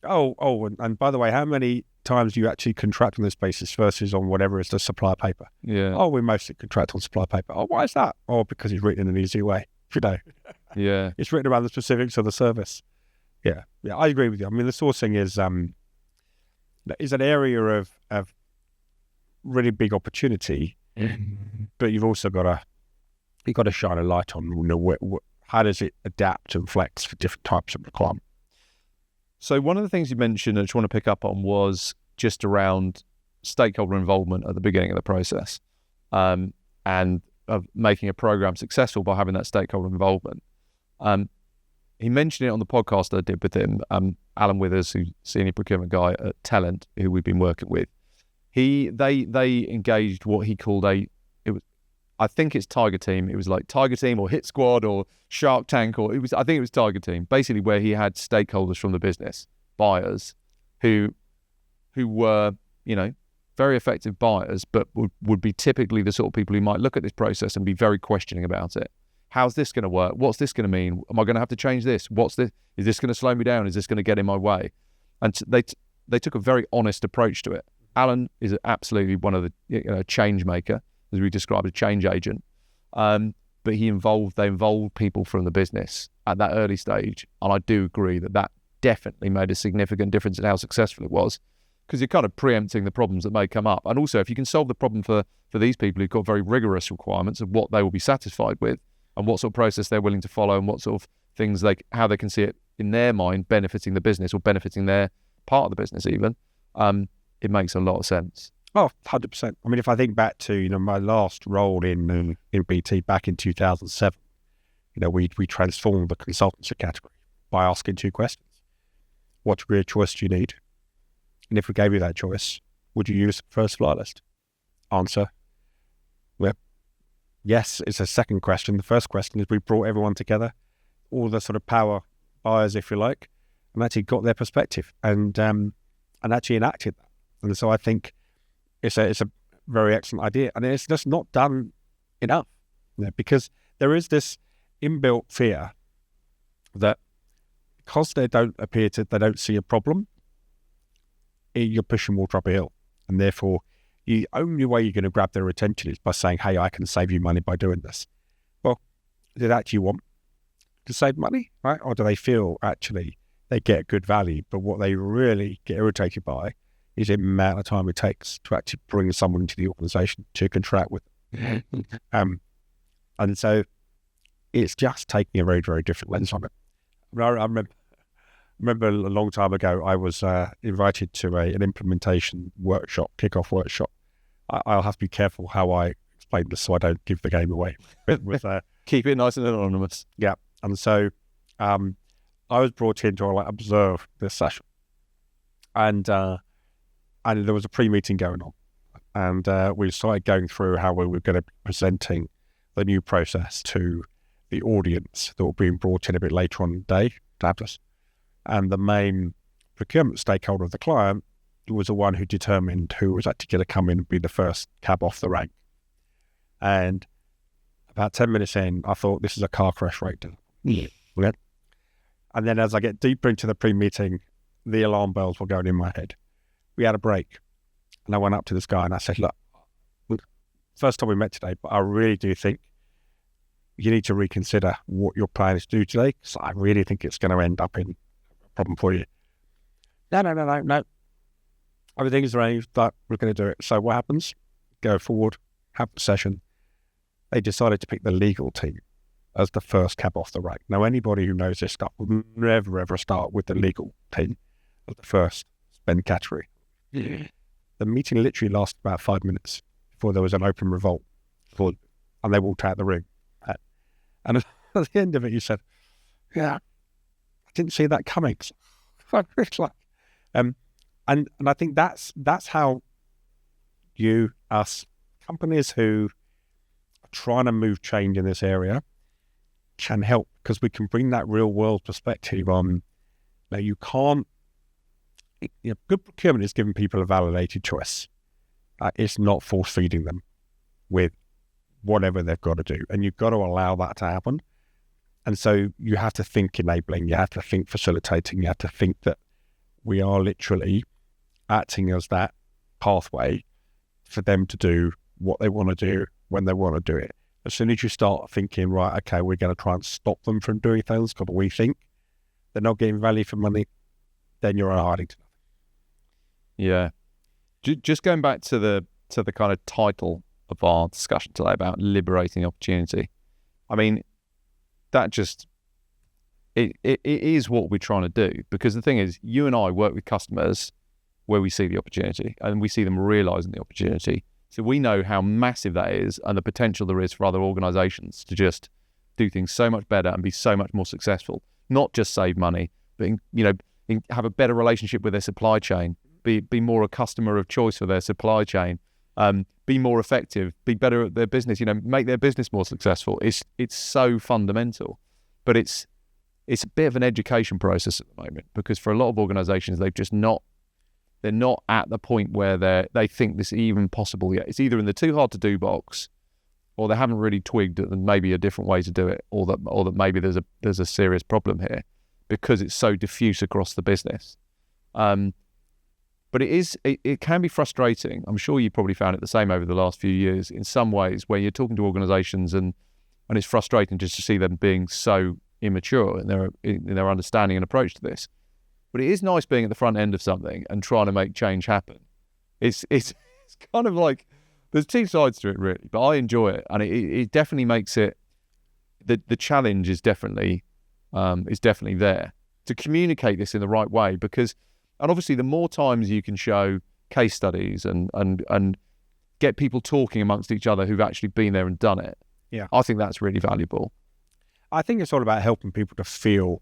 [SPEAKER 2] And by the way, how many times do you actually contract on this basis versus on whatever is the supply paper?
[SPEAKER 1] Yeah.
[SPEAKER 2] Oh, we mostly contract on supply paper. Oh, why is that? Oh, because it's written in an easy way.
[SPEAKER 1] Yeah.
[SPEAKER 2] It's written around the specifics of the service. Yeah, I agree with you. I mean, the sourcing is an area of really big opportunity, but you've also got to shine a light on how does it adapt and flex for different types of requirement.
[SPEAKER 1] So one of the things you mentioned I just want to pick up on was just around stakeholder involvement at the beginning of the process, and of making a program successful by having that stakeholder involvement. He mentioned it on the podcast I did with him, Alan Withers, who's senior procurement guy at Talent, who we've been working with. They engaged what he called I think it's Tiger Team. It was like Tiger Team or Hit Squad or Shark Tank, I think it was Tiger Team, basically where he had stakeholders from the business, buyers, who were, very effective buyers, but would be typically the sort of people who might look at this process and be very questioning about it. How's this going to work? What's this going to mean? Am I going to have to change this? What's this? Is this going to slow me down? Is this going to get in my way? And they took a very honest approach to it. Alan is absolutely one of the change maker, as we described, a change agent. But they involved people from the business at that early stage. And I do agree that definitely made a significant difference in how successful it was, because you're kind of preempting the problems that may come up. And also, if you can solve the problem for these people who've got very rigorous requirements of what they will be satisfied with and what sort of process they're willing to follow and what sort of things how they can see it in their mind benefiting the business or benefiting their part of the business even, it makes a lot of sense.
[SPEAKER 2] Oh, 100%. I mean, if I think back to, my last role in BT back in 2007, we transformed the consultancy category by asking two questions. What degree of choice do you need? And if we gave you that choice, would you use the first supply list? Answer, Well, yes, it's a second question. The first question is we brought everyone together, all the sort of power buyers, if you like, and actually got their perspective and actually enacted that. And so I think it's a very excellent idea, and it's just not done enough, because there is this inbuilt fear that because they don't see a problem, you're pushing water up a hill, and therefore the only way you're going to grab their attention is by saying, hey, I can save you money by doing this. Well, do they actually want to save money, right? Or do they feel actually they get good value, but what they really get irritated by is the amount of time it takes to actually bring someone into the organisation to contract with them. And so it's just taking a very, very different lens on it. I remember a long time ago, I was invited to an implementation workshop, kickoff workshop. I'll have to be careful how I explain this so I don't give the game away.
[SPEAKER 1] Keep it nice and anonymous.
[SPEAKER 2] Yeah. And so I was brought in to observe this session. And there was a pre-meeting going on. And we started going through how we were going to be presenting the new process to the audience that were being brought in a bit later on in the day to have this. And the main procurement stakeholder of the client was the one who determined who was actually going to come in and be the first cab off the rank. And about 10 minutes in, I thought, this is a car crash right now. Yeah. And then as I get deeper into the pre-meeting, the alarm bells were going in my head. We had a break. And I went up to this guy and I said, look, first time we met today, but I really do think you need to reconsider what your plan is to do today, because I really think it's going to end up in a problem for you. No. Everything is arranged, but we're going to do it. So what happens? Go forward, have the session. They decided to pick the legal team as the first cab off the rank. Now, anybody who knows this stuff will never, ever start with the legal team as the first spend category. Yeah. The meeting literally lasted about 5 minutes before there was an open revolt, and they walked out the room. And at the end of it, he said, yeah, I didn't see that coming. And I think that's how us companies who are trying to move change in this area can help, because we can bring that real world perspective on. Now, you can't. Good procurement is giving people a validated choice. It's not force feeding them with whatever they've got to do, and you've got to allow that to happen. And so you have to think enabling, you have to think facilitating, you have to think that we are literally acting as that pathway for them to do what they want to do when they want to do it. As soon as you start thinking, right, okay, we're going to try and stop them from doing things because we think they're not getting value for money, then you're hiding to nothing.
[SPEAKER 1] Yeah. Just going back to the kind of title of our discussion today about liberating opportunity. I mean, that just, it is what we're trying to do, because the thing is, you and I work with customers where we see the opportunity and we see them realizing the opportunity. So we know how massive that is and the potential there is for other organizations to just do things so much better and be so much more successful, not just save money, but have a better relationship with their supply chain, be more a customer of choice for their supply chain, be more effective, be better at their business, make their business more successful. It's so fundamental, but it's a bit of an education process at the moment, because for a lot of organizations, they're not at the point where they think this is even possible yet. It's either in the too hard to do box, or they haven't really twigged that there may be a different way to do it, or that maybe there's a serious problem here, because it's so diffuse across the business. But it can be frustrating. I'm sure you probably found it the same over the last few years in some ways, where you're talking to organizations and it's frustrating just to see them being so immature in their understanding and approach to this. But it is nice being at the front end of something and trying to make change happen. It's kind of like, there's two sides to it really, but I enjoy it, and it definitely makes it, the challenge is definitely there to communicate this in the right way, because, and obviously the more times you can show case studies and get people talking amongst each other who've actually been there and done it,
[SPEAKER 2] yeah,
[SPEAKER 1] I think that's really valuable.
[SPEAKER 2] I think it's all about helping people to feel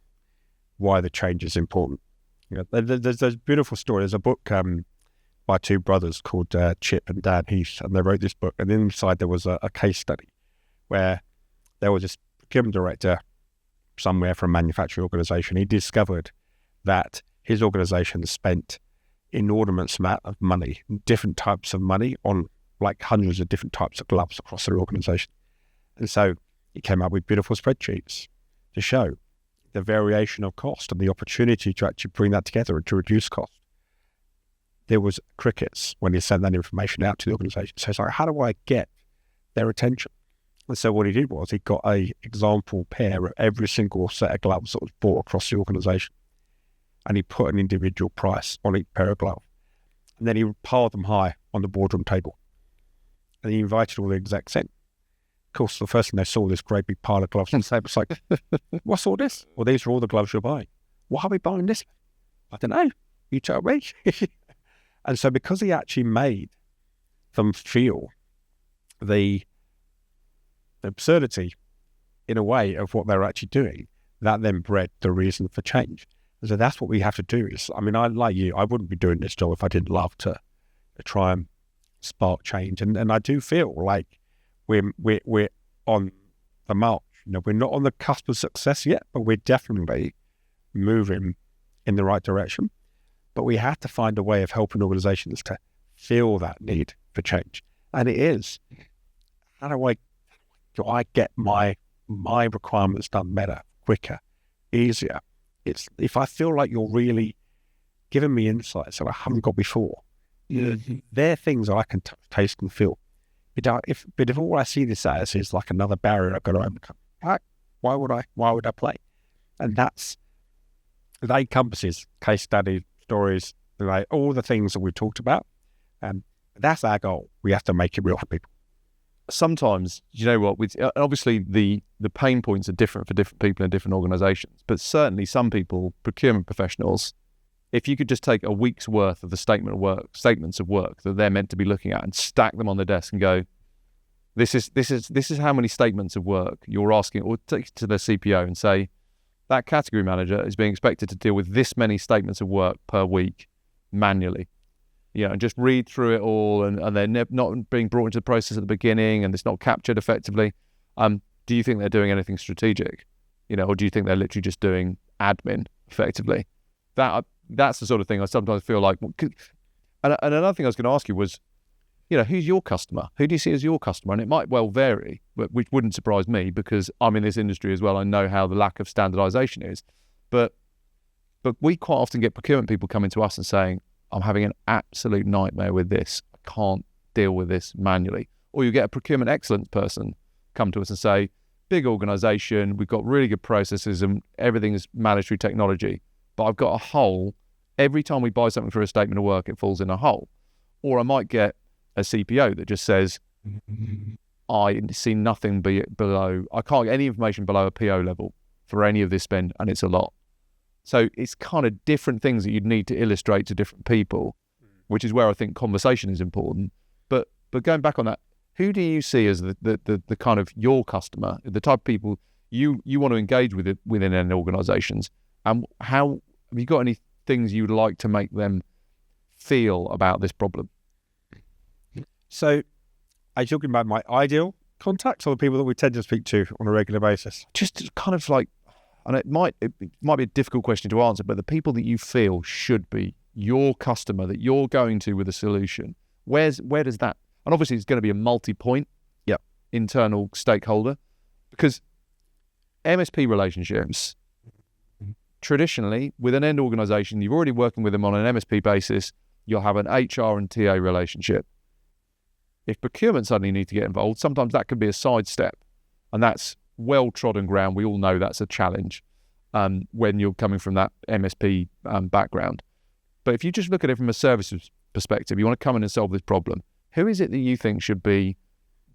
[SPEAKER 2] why the change is important. There's a beautiful story. There's a book by by two brothers called Chip and Dan Heath, and they wrote this book. And inside there was a case study where there was this procurement director somewhere from a manufacturing organisation. He discovered that his organisation spent inordinate amount of money, different types of money, on like hundreds of different types of gloves across their organisation. And so he came up with beautiful spreadsheets to show the variation of cost and the opportunity to actually bring that together and to reduce cost. There was crickets when he sent that information out to the organisation. So it's like, how do I get their attention? And so what he did was he got a example pair of every single set of gloves that was bought across the organisation. And he put an individual price on each pair of gloves. And then he piled them high on the boardroom table. And he invited all the execs in. Of course, the first thing they saw, this great big pile of gloves on the table. It's like, what's all this? Well, these are all the gloves you're buying. Why are we buying this? I don't know. You tell me. And so because he actually made them feel the absurdity, in a way, of what they're actually doing, that then bred the reason for change. And so that's what we have to do. I mean, I like you, I wouldn't be doing this job if I didn't love to try and spark change. And I do feel like we're on the march. You know, we're not on the cusp of success yet, but we're definitely moving in the right direction. But we have to find a way of helping organizations to feel that need for change. And it is, how do I get my requirements done better, quicker, easier? It's if I feel like you're really giving me insights that I haven't got before. They're things I can taste and feel. But if all I see this as is like another barrier I've got to overcome, why would I play? And that encompasses case study, stories, like all the things that we've talked about. And that's our goal. We have to make it real for people.
[SPEAKER 1] Sometimes, you know what, obviously the pain points are different for different people in different organizations, but certainly some people, procurement professionals, if you could just take a week's worth of the statements of work that they're meant to be looking at and stack them on the desk and go, this is how many statements of work you're asking, or take it to the CPO and say, that category manager is being expected to deal with this many statements of work per week manually. You know, and just read through it all, and they're not being brought into the process at the beginning, and it's not captured effectively. Do you think they're doing anything strategic? You know, or do you think they're literally just doing admin effectively? That's the sort of thing I sometimes feel like. And another thing I was going to ask you was, you know, who's your customer? Who do you see as your customer? And it might well vary, but which wouldn't surprise me because I'm in this industry as well. I know how the lack of standardization is, but we quite often get procurement people coming to us and saying, I'm having an absolute nightmare with this. I can't deal with this manually. Or you get a procurement excellence person come to us and say, big organization, we've got really good processes and everything is managed through technology, but I've got a hole. Every time we buy something for a statement of work, it falls in a hole. Or I might get a CPO that just says, I see nothing below, I can't get any information below a PO level for any of this spend, and it's a lot. So it's kind of different things that you'd need to illustrate to different people, which is where I think conversation is important. But going back on that, who do you see as the kind of your customer, the type of people you want to engage with within an organizations, and how have you got any things you'd like to make them feel about this problem?
[SPEAKER 2] So are you talking about my ideal contacts or the people that we tend to speak to on a regular basis?
[SPEAKER 1] Just kind of like, and it might be a difficult question to answer, but the people that you feel should be your customer that you're going to with a solution, where does that, and obviously it's going to be a multi-point internal stakeholder, because MSP relationships, traditionally with an end organization, you're already working with them on an MSP basis, you'll have an HR and TA relationship. If procurement suddenly need to get involved, sometimes that could be a sidestep, and that's well-trodden ground. We all know that's a challenge when you're coming from that MSP background. But if you just look at it from a services perspective, you want to come in and solve this problem, who is it that you think should be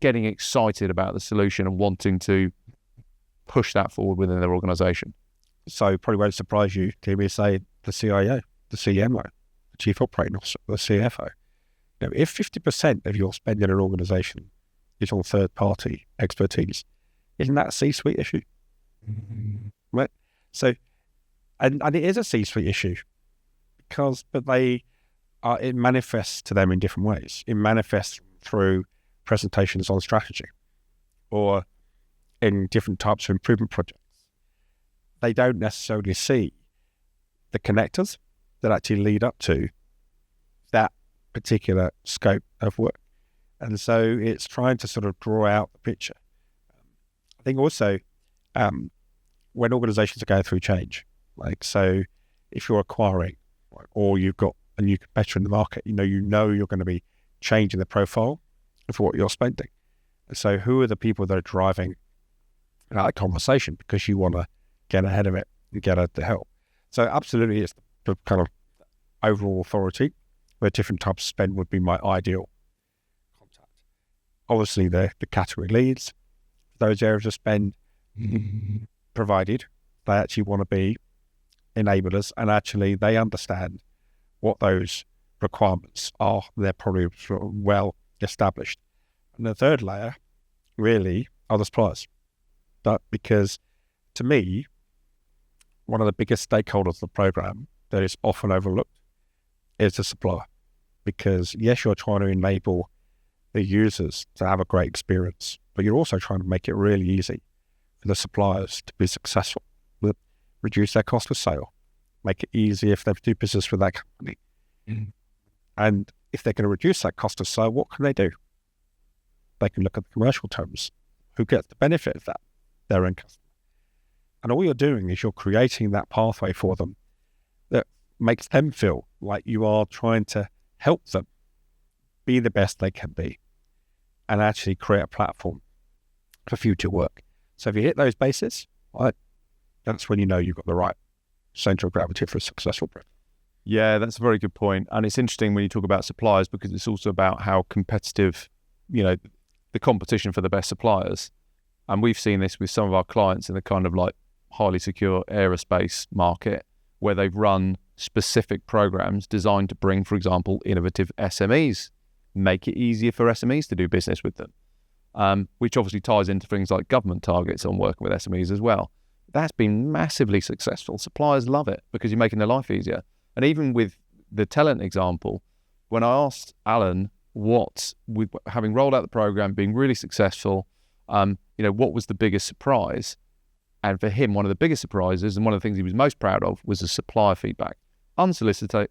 [SPEAKER 1] getting excited about the solution and wanting to push that forward within their organization?
[SPEAKER 2] So probably won't surprise you to hear me say the CIO, the CMO, the Chief Operating Officer, the CFO. Now, if 50% of your spend in an organization is on third-party expertise, isn't that a C-suite issue? Right? So, and it is a C-suite issue but they it manifests to them in different ways. It manifests through presentations on strategy or in different types of improvement projects. They don't necessarily see the connectors that actually lead up to that particular scope of work. And so it's trying to sort of draw out the picture. I think also when organizations are going through change, like, so if you're acquiring or you've got a new competitor in the market, you know you're going to be changing the profile of what you're spending. And so who are the people that are driving that conversation because you want to get ahead of it and get the help? So absolutely, it's the kind of overall authority where different types of spend would be my ideal contact. Obviously, the category leads, those areas of spend, provided they actually want to be enablers and actually they understand what those requirements are. They're probably sort of well established. And the third layer really are the suppliers. Because to me, one of the biggest stakeholders of the program that is often overlooked is the supplier. Because yes, you're trying to enable the users to have a great experience, but you're also trying to make it really easy for the suppliers to be successful, reduce their cost of sale, make it easy if they do business with that company. And if they're going to reduce that cost of sale, what can they do? They can look at the commercial terms. Who gets the benefit of that? Their end customer. And all you're doing is you're creating that pathway for them that makes them feel like you are trying to help them be the best they can be and actually create a platform for future work. So if you hit those bases, right, that's when you know you've got the right center of gravity for a successful project.
[SPEAKER 1] Yeah, that's a very good point. And it's interesting when you talk about suppliers because it's also about how competitive, the competition for the best suppliers. And we've seen this with some of our clients in the kind of like highly secure aerospace market where they've run specific programs designed to bring, for example, innovative SMEs, make it easier for SMEs to do business with them, which obviously ties into things like government targets on working with SMEs as well. That's been massively successful. Suppliers love it because you're making their life easier. And even with the talent example, when I asked Alan with having rolled out the program, being really successful, what was the biggest surprise? And for him, one of the biggest surprises and one of the things he was most proud of was the supplier feedback, unsolicited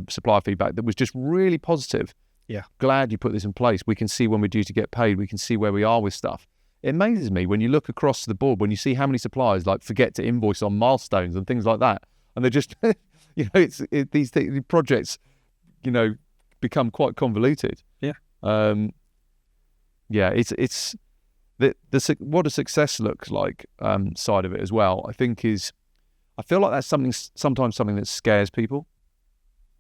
[SPEAKER 1] supplier feedback that was just really positive.
[SPEAKER 2] Yeah.
[SPEAKER 1] Glad you put this in place. We can see when we're due to get paid. We can see where we are with stuff. It amazes me when you look across the board, when you see how many suppliers like forget to invoice on milestones and things like that. And they're just, these projects, become quite convoluted.
[SPEAKER 2] Yeah.
[SPEAKER 1] It's what a success looks like side of it as well. I feel like that's sometimes something that scares people.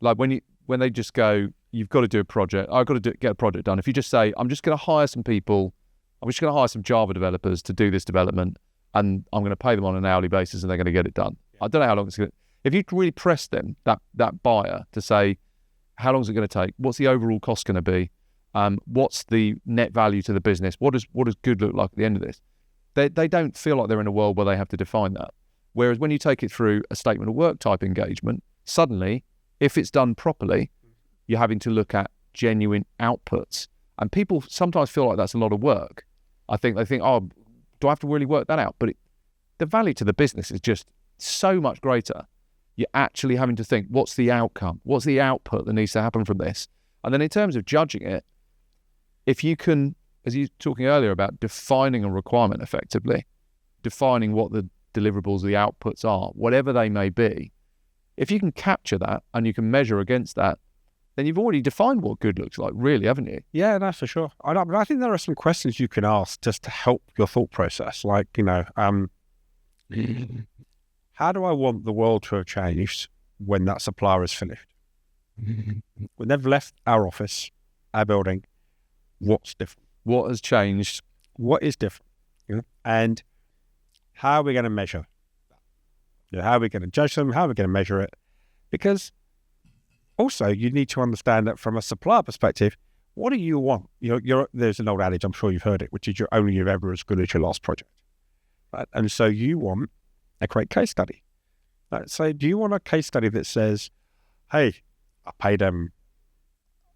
[SPEAKER 1] Like when they just go, you've got to do a project. I've got to get a project done. If you just say, I'm just going to hire some people, I'm just going to hire some Java developers to do this development, and I'm going to pay them on an hourly basis, and they're going to get it done. I don't know how long it's going to. If you really press them, that buyer, to say, how long is it going to take? What's the overall cost going to be? What's the net value to the business? What does good look like at the end of this? They don't feel like they're in a world where they have to define that. Whereas when you take it through a statement of work type engagement, suddenly, if it's done properly, you're having to look at genuine outputs. And people sometimes feel like that's a lot of work. I think they think, oh, do I have to really work that out? But the value to the business is just so much greater. You're actually having to think, what's the outcome? What's the output that needs to happen from this? And then in terms of judging it, if you can, as you were talking earlier about defining a requirement effectively, defining what the deliverables, the outputs are, whatever they may be, if you can capture that and you can measure against that, then you've already defined what good looks like, really, haven't you?
[SPEAKER 2] Yeah, that's for sure. I think there are some questions you can ask just to help your thought process. Like, how do I want the world to have changed when that supplier is finished? When they've left our office, our building, what's different?
[SPEAKER 1] What has changed?
[SPEAKER 2] What is different? And how are we going to measure that? How are we going to judge them? How are we going to measure it? Because also, you need to understand that from a supplier perspective, what do you want? There's an old adage, I'm sure you've heard it, which is you're only ever as good as your last project. Right? And so you want a great case study. Right? So do you want a case study that says, hey, I paid them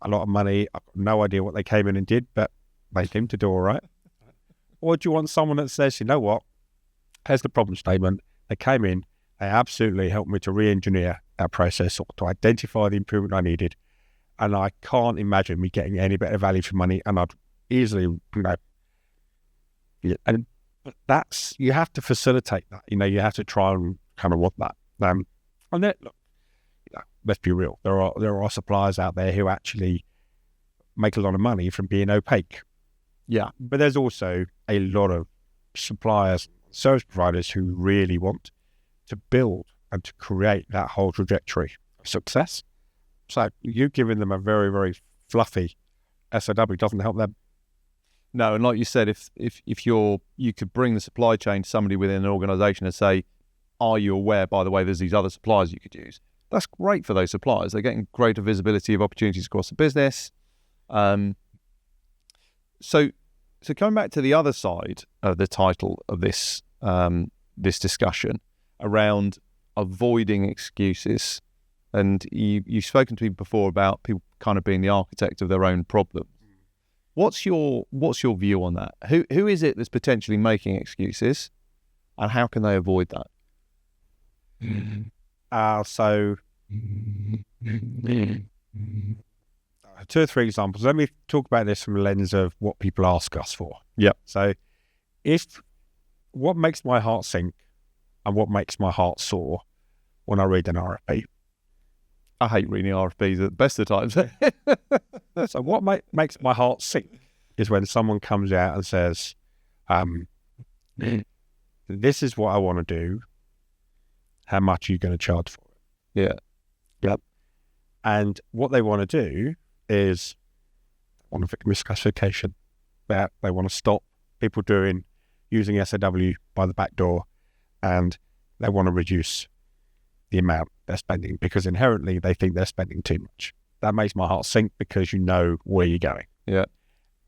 [SPEAKER 2] a lot of money. I've got no idea what they came in and did, but they seem to do all right. Or do you want someone that says, you know what, here's the problem statement. They came in, they absolutely helped me to re-engineer that process or to identify the improvement I needed. And I can't imagine me getting any better value for money. And I'd easily, and that's, you have to facilitate that. You have to try and kind of want that. And then, look, let's be real. There are suppliers out there who actually make a lot of money from being opaque.
[SPEAKER 1] Yeah.
[SPEAKER 2] But there's also a lot of suppliers, service providers who really want to build and to create that whole trajectory of success. So you giving them a very, very fluffy SOW doesn't help them.
[SPEAKER 1] No, and like you said, if you could bring the supply chain to somebody within an organisation and say, are you aware, by the way, there's these other suppliers you could use? That's great for those suppliers. They're getting greater visibility of opportunities across the business. So coming back to the other side of the title of this this discussion around avoiding excuses, and you've spoken to me before about people kind of being the architect of their own problem. What's your view on that? Who is it that's potentially making excuses, and how can they avoid that?
[SPEAKER 2] So 2 or 3 examples. Let me talk about this from the lens of what people ask us for.
[SPEAKER 1] Yeah.
[SPEAKER 2] So what makes my heart sink and what makes my heart soar when I read an RFP?
[SPEAKER 1] I hate reading RFPs at the best of times.
[SPEAKER 2] So what makes my heart sink is when someone comes out and says, this is what I want to do. How much are you going to charge for it?
[SPEAKER 1] Yeah.
[SPEAKER 2] Yep. And what they want to do is want to fix missclassification. They want to stop people using SOW by the back door, and they want to reduce the amount they're spending because inherently they think they're spending too much. That makes my heart sink because you know where you're going.
[SPEAKER 1] Yeah.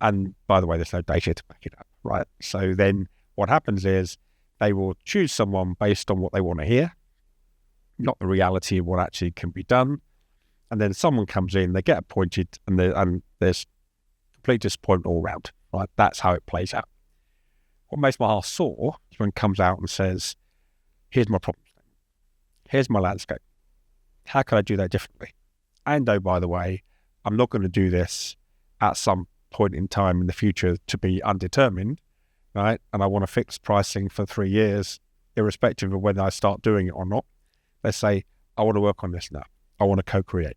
[SPEAKER 2] And by the way, there's no data to back it up, right? So then what happens is they will choose someone based on what they want to hear, not the reality of what actually can be done. And then someone comes in, they get appointed, and there's complete disappointment all around, right? That's how it plays out. What makes my heart sore is when it comes out and says, here's my problem. Here's my landscape. How can I do that differently? And oh, by the way, I'm not going to do this at some point in time in the future to be undetermined, right? And I want to fix pricing for 3 years, irrespective of whether I start doing it or not. Let's say I want to work on this now. I want to co-create.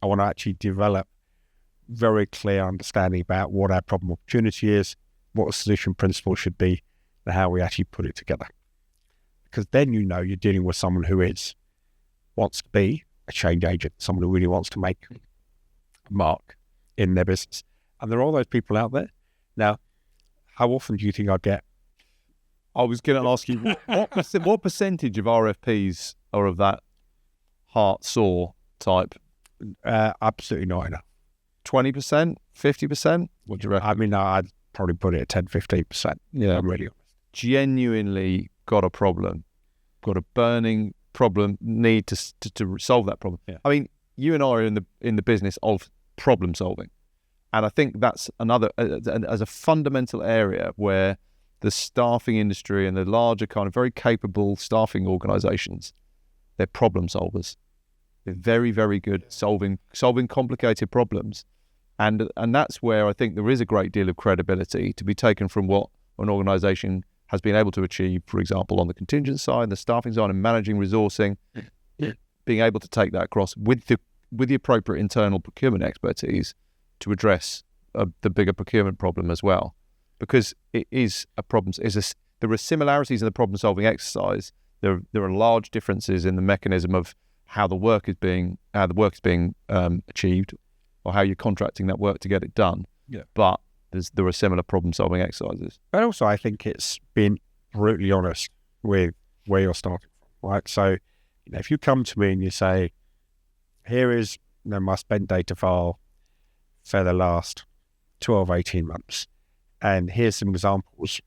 [SPEAKER 2] I want to actually develop very clear understanding about what our problem opportunity is, what a solution principle should be, and how we actually put it together. Because then you're dealing with someone who wants to be a change agent, someone who really wants to make a mark in their business. And there are all those people out there. Now, how often do you think I get?
[SPEAKER 1] I was going to ask you, what percentage of RFPs are of that heart sore type?
[SPEAKER 2] Absolutely not enough.
[SPEAKER 1] 20%? 50%? What do you reckon?
[SPEAKER 2] I mean, I'd probably put it at 10, 15%.
[SPEAKER 1] Yeah.
[SPEAKER 2] I'm really honest.
[SPEAKER 1] Genuinely got a problem, got a burning problem, need to solve that problem.
[SPEAKER 2] Yeah.
[SPEAKER 1] I mean, you and I are in the business of problem solving. And I think that's another, as a fundamental area where the staffing industry and the larger kind of very capable staffing organizations, they're problem solvers. They're very, very good at solving complicated problems. And that's where I think there is a great deal of credibility to be taken from what an organization has been able to achieve, for example, on the contingent side, the staffing side, and managing resourcing, being able to take that across with the appropriate internal procurement expertise to address the bigger procurement problem as well. Because it is a problem. There are similarities in the problem-solving exercise. There are large differences in the mechanism of how the work is being achieved, or how you're contracting that work to get it done.
[SPEAKER 2] Yeah.
[SPEAKER 1] But there are similar problem-solving exercises.
[SPEAKER 2] But also, I think it's being brutally honest with where you're starting from, right? So, if you come to me and you say, here is my spend data file for the last 12, 18 months, and here's some examples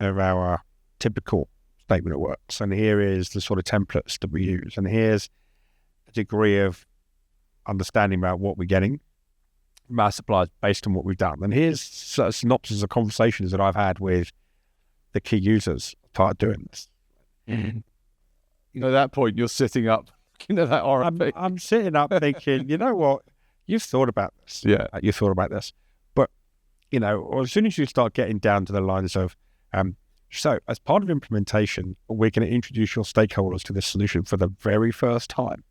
[SPEAKER 2] of our typical statement of works, and here is the sort of templates that we use, and here's a degree of understanding about what we're getting from our suppliers based on what we've done. And here's a synopsis of conversations that I've had with the key users part of doing this.
[SPEAKER 1] At that point, you're sitting up, that RFP.
[SPEAKER 2] I'm sitting up thinking, you know what, you've thought about this.
[SPEAKER 1] Yeah.
[SPEAKER 2] You thought about this. But, as soon as you start getting down to the lines of, so as part of implementation, we're going to introduce your stakeholders to this solution for the very first time.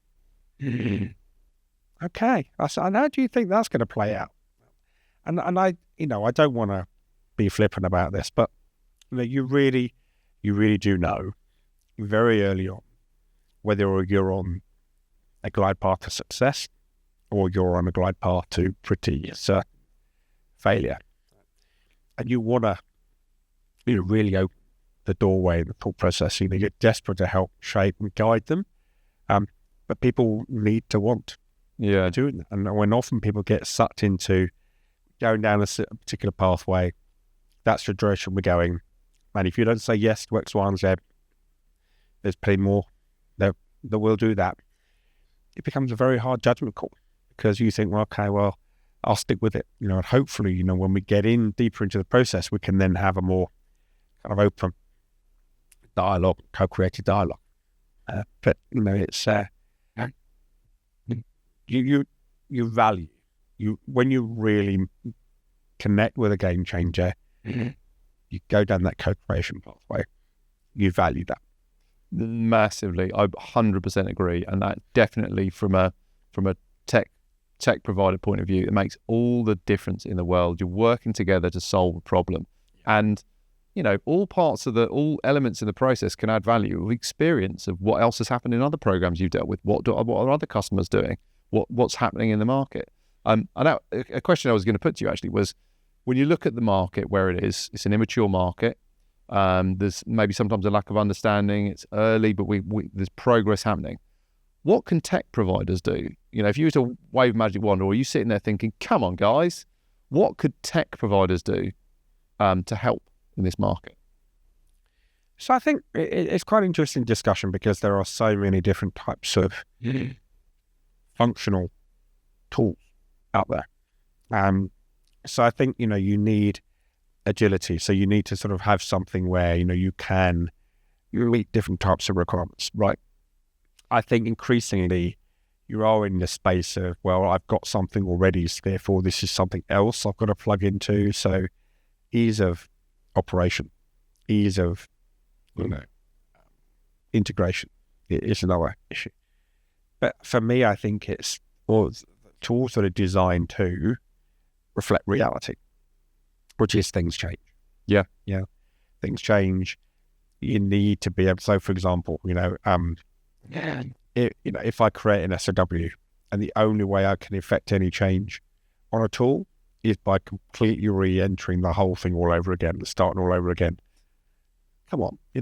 [SPEAKER 2] Okay. And how do you think that's going to play out? And I don't want to be flippant about this, but you really do know very early on whether you're on a glide path to success or you're on a glide path to pretty certain failure. And you want to really open the doorway, the thought process. You get desperate to help shape and guide them. But people need to want doing that. And when often people get sucked into going down a particular pathway, that's the direction we're going. And if you don't say yes to X, Y, and Z, there's plenty more that will do that. It becomes a very hard judgment call because you think, well, okay, well, I'll stick with it. And hopefully, when we get in deeper into the process, we can then have a more kind of open dialogue, co-created dialogue. But it's you value when you really connect with a game changer. You go down that co-creation pathway. You value that
[SPEAKER 1] massively. I 100% agree, and that definitely from a tech provider point of view, it makes all the difference in the world. You're working together to solve a problem, and all elements in the process can add value. Experience of what else has happened in other programs you've dealt with. What are other customers doing? What's happening in the market? And a question I was going to put to you actually was, when you look at the market where it is, it's an immature market. There's maybe sometimes a lack of understanding. It's early, but there's progress happening. What can tech providers do? If you were to wave a magic wand, or are you sitting there thinking, come on, guys, what could tech providers do to help in this market?
[SPEAKER 2] So I think it's quite an interesting discussion because there are so many different types of functional tools out there. So I think, you need agility. So you need to sort of have something where, you can meet different types of requirements, right? I think increasingly you are in the space of, well, I've got something already, so therefore this is something else I've got to plug into. So ease of operation, ease of, integration is another issue. But for me, I think it's tools that are designed to reflect reality, which is things change.
[SPEAKER 1] Yeah.
[SPEAKER 2] Things change. You need to be able. So, for example, if I create an SOW and the only way I can effect any change on a tool is by completely re-entering the whole thing all over again, starting all over again. Come on, you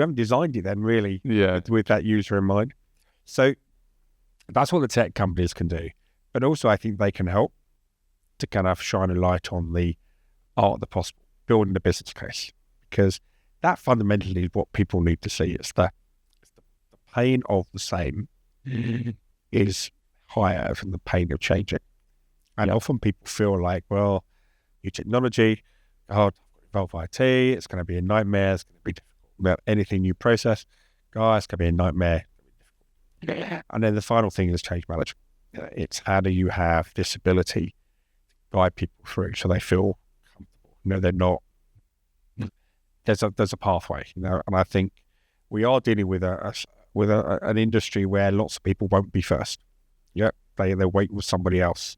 [SPEAKER 2] haven't designed it then, really, with that user in mind. So that's what the tech companies can do. But also I think they can help to kind of shine a light on the art of the possible, building the business case, because that fundamentally is what people need to see. It's the pain of the same is higher than the pain of changing. And often people feel like, well, new technology, involve IT, it's going to be a nightmare, it's going to be difficult. About anything new process, guys, it's going to be a nightmare. And then the final thing is change management. It's how do you have this ability to guide people through so they feel comfortable. They're not. There's a pathway. And I think we are dealing with an industry where lots of people won't be first. They wait with somebody else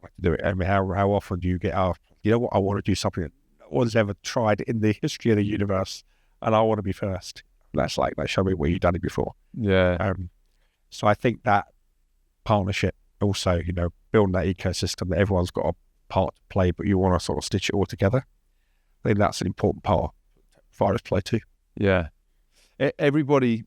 [SPEAKER 2] to do it. I mean, how often do you get asked, I want to do something that no one's ever tried in the history of the universe, and I want to be first. That's like, show me where you've done it before.
[SPEAKER 1] Yeah.
[SPEAKER 2] So I think that partnership also, building that ecosystem that everyone's got a part to play, but you want to sort of stitch it all together. I think that's an important part of Virus Play too.
[SPEAKER 1] Yeah. Everybody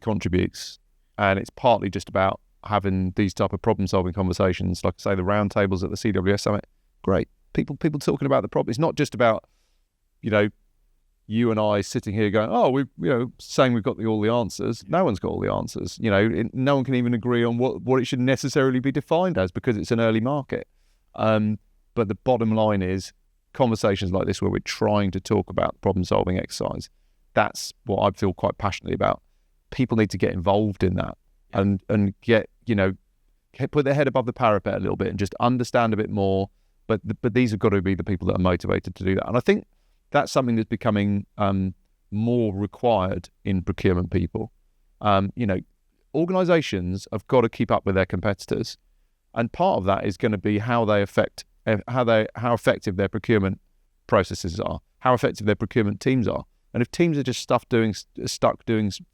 [SPEAKER 1] contributes, and it's partly just about having these type of problem-solving conversations. Like I say, the roundtables at the CWS Summit, great. People talking about the problem. It's not just about, you and I sitting here going, oh, saying we've got all the answers. No one's got all the answers. No one can even agree on what it should necessarily be defined as, because it's an early market. But the bottom line is, conversations like this where we're trying to talk about problem-solving exercise, that's what I feel quite passionately about. People need to get involved in that and get, put their head above the parapet a little bit and just understand a bit more. But these have got to be the people that are motivated to do that. And I think that's something that's becoming more required in procurement people. Organisations have got to keep up with their competitors, and part of that is going to be how effective their procurement processes are, how effective their procurement teams are. And if teams are just stuck doing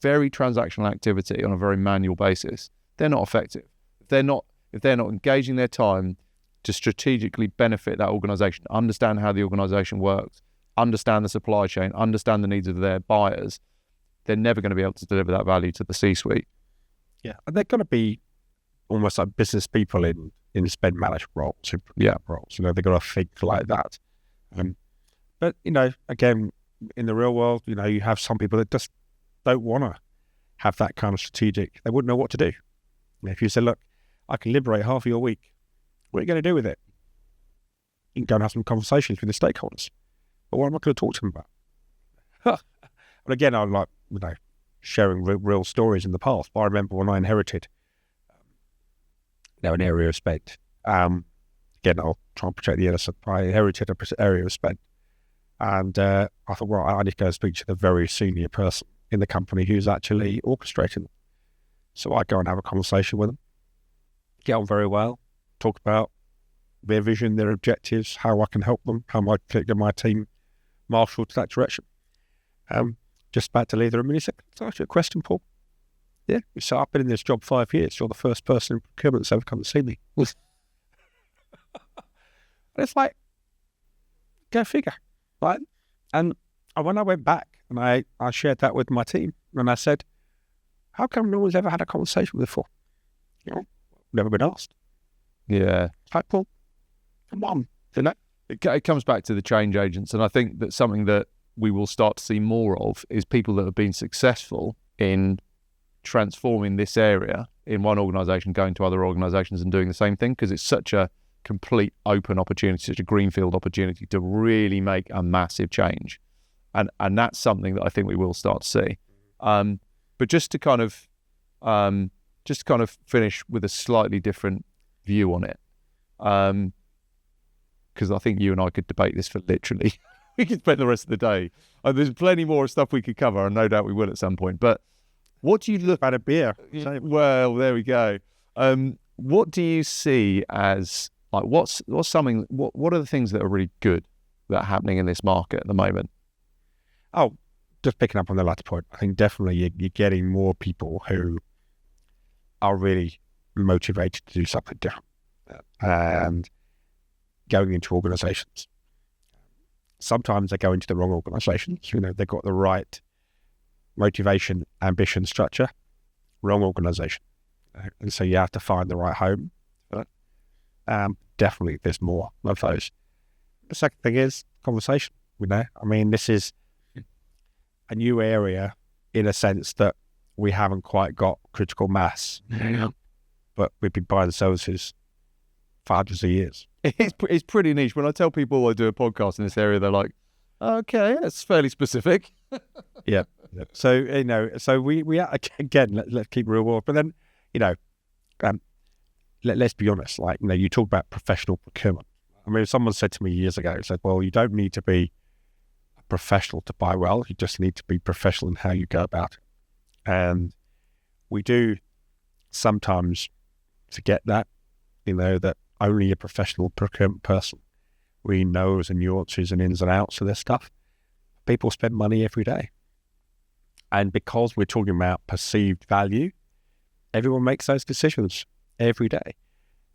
[SPEAKER 1] very transactional activity on a very manual basis, they're not effective. If they're not engaging their time to strategically benefit that organisation, understand how the organisation works, understand the supply chain, understand the needs of their buyers, they're never going to be able to deliver that value to the C-suite.
[SPEAKER 2] Yeah, and they're going to be almost like business people in spend management roles, roles. They've got to think like that. But again, in the real world, you have some people that just don't want to have that kind of strategic. They wouldn't know what to do. If you say, look, I can liberate half of your week, what are you going to do with it? You can go and have some conversations with the stakeholders. But what am I going to talk to them about? And again, I'm like, sharing real stories in the past. But I remember when I inherited an area of spend. Again, I'll try and protect the innocent. I inherited an area of spend. And I thought, well, I need to go and speak to the very senior person in the company who's actually orchestrating them. So I go and have a conversation with them, get on very well, talk about their vision, their objectives, how I can help them, how I can get my team marshaled to that direction. Just about to leave the room, and he said, "Can I ask you a question, Paul?" Yeah. So I've been in this job 5 years. You're the first person in procurement that's ever come to see me. And it's like, go figure. Right? And when I went back and I shared that with my team, and I said, how come no one's ever had a conversation before? Never been asked.
[SPEAKER 1] Yeah.
[SPEAKER 2] Like, Paul, come on.
[SPEAKER 1] It comes back to the change agents, and I think that something that we will start to see more of is people that have been successful in transforming this area in one organisation, going to other organisations and doing the same thing, because it's such a complete open opportunity, such a greenfield opportunity to really make a massive change. And that's something that I think we will start to see. But just to kind of finish with a slightly different view on it, because I think you and I could debate this for literally, we could spend the rest of the day. There's plenty more stuff we could cover, and no doubt we will at some point. But what do you look at a beer? Well, there we go. What do you see as, like, what are the things that are really good that are happening in this market at the moment?
[SPEAKER 2] Oh, just picking up on the latter point, I think definitely you're getting more people who are really motivated to do something different and going into organisations. Sometimes they go into the wrong organisations. They've got the right motivation, ambition, structure, wrong organisation. And so you have to find the right home. Definitely there's more of those. The second thing is conversation. This is a new area in a sense that we haven't quite got critical mass, but we've been buying services for hundreds of years.
[SPEAKER 1] It's pretty niche. When I tell people I do a podcast in this area, they're like, okay, that's fairly specific.
[SPEAKER 2] Yeah. So we again, let's keep real world. But then, let's be honest. You talk about professional procurement. Someone said to me years ago, said, well, you don't need to be a professional to buy well. You just need to be professional in how you go about it. And we do sometimes forget that, that only a professional procurement person really knows the nuances and ins and outs of this stuff. People spend money every day. And because we're talking about perceived value, everyone makes those decisions every day.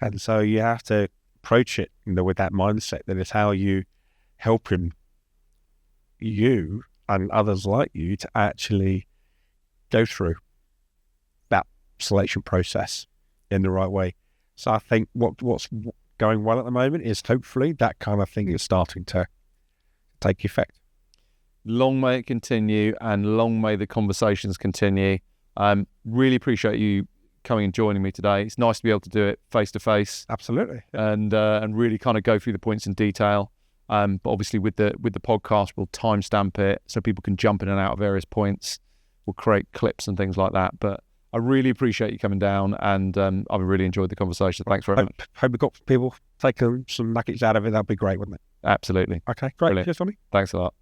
[SPEAKER 2] And so you have to approach it with that mindset that it's how you helping you and others like you to actually go through that selection process in the right way. So I think what's going well at the moment is hopefully that kind of thing is starting to take effect.
[SPEAKER 1] Long may it continue, and long may the conversations continue. Really appreciate you coming and joining me today. It's nice to be able to do it face to face.
[SPEAKER 2] Absolutely.
[SPEAKER 1] And really kind of go through the points in detail. But obviously with the podcast, we'll timestamp it so people can jump in and out of various points. We'll create clips and things like that. But I really appreciate you coming down, and I've really enjoyed the conversation. Thanks very much.
[SPEAKER 2] Hope we got people taking some nuggets out of it. That'd be great, wouldn't it?
[SPEAKER 1] Absolutely.
[SPEAKER 2] Okay, great.
[SPEAKER 1] Brilliant.
[SPEAKER 2] Cheers, Tommy.
[SPEAKER 1] Thanks a lot.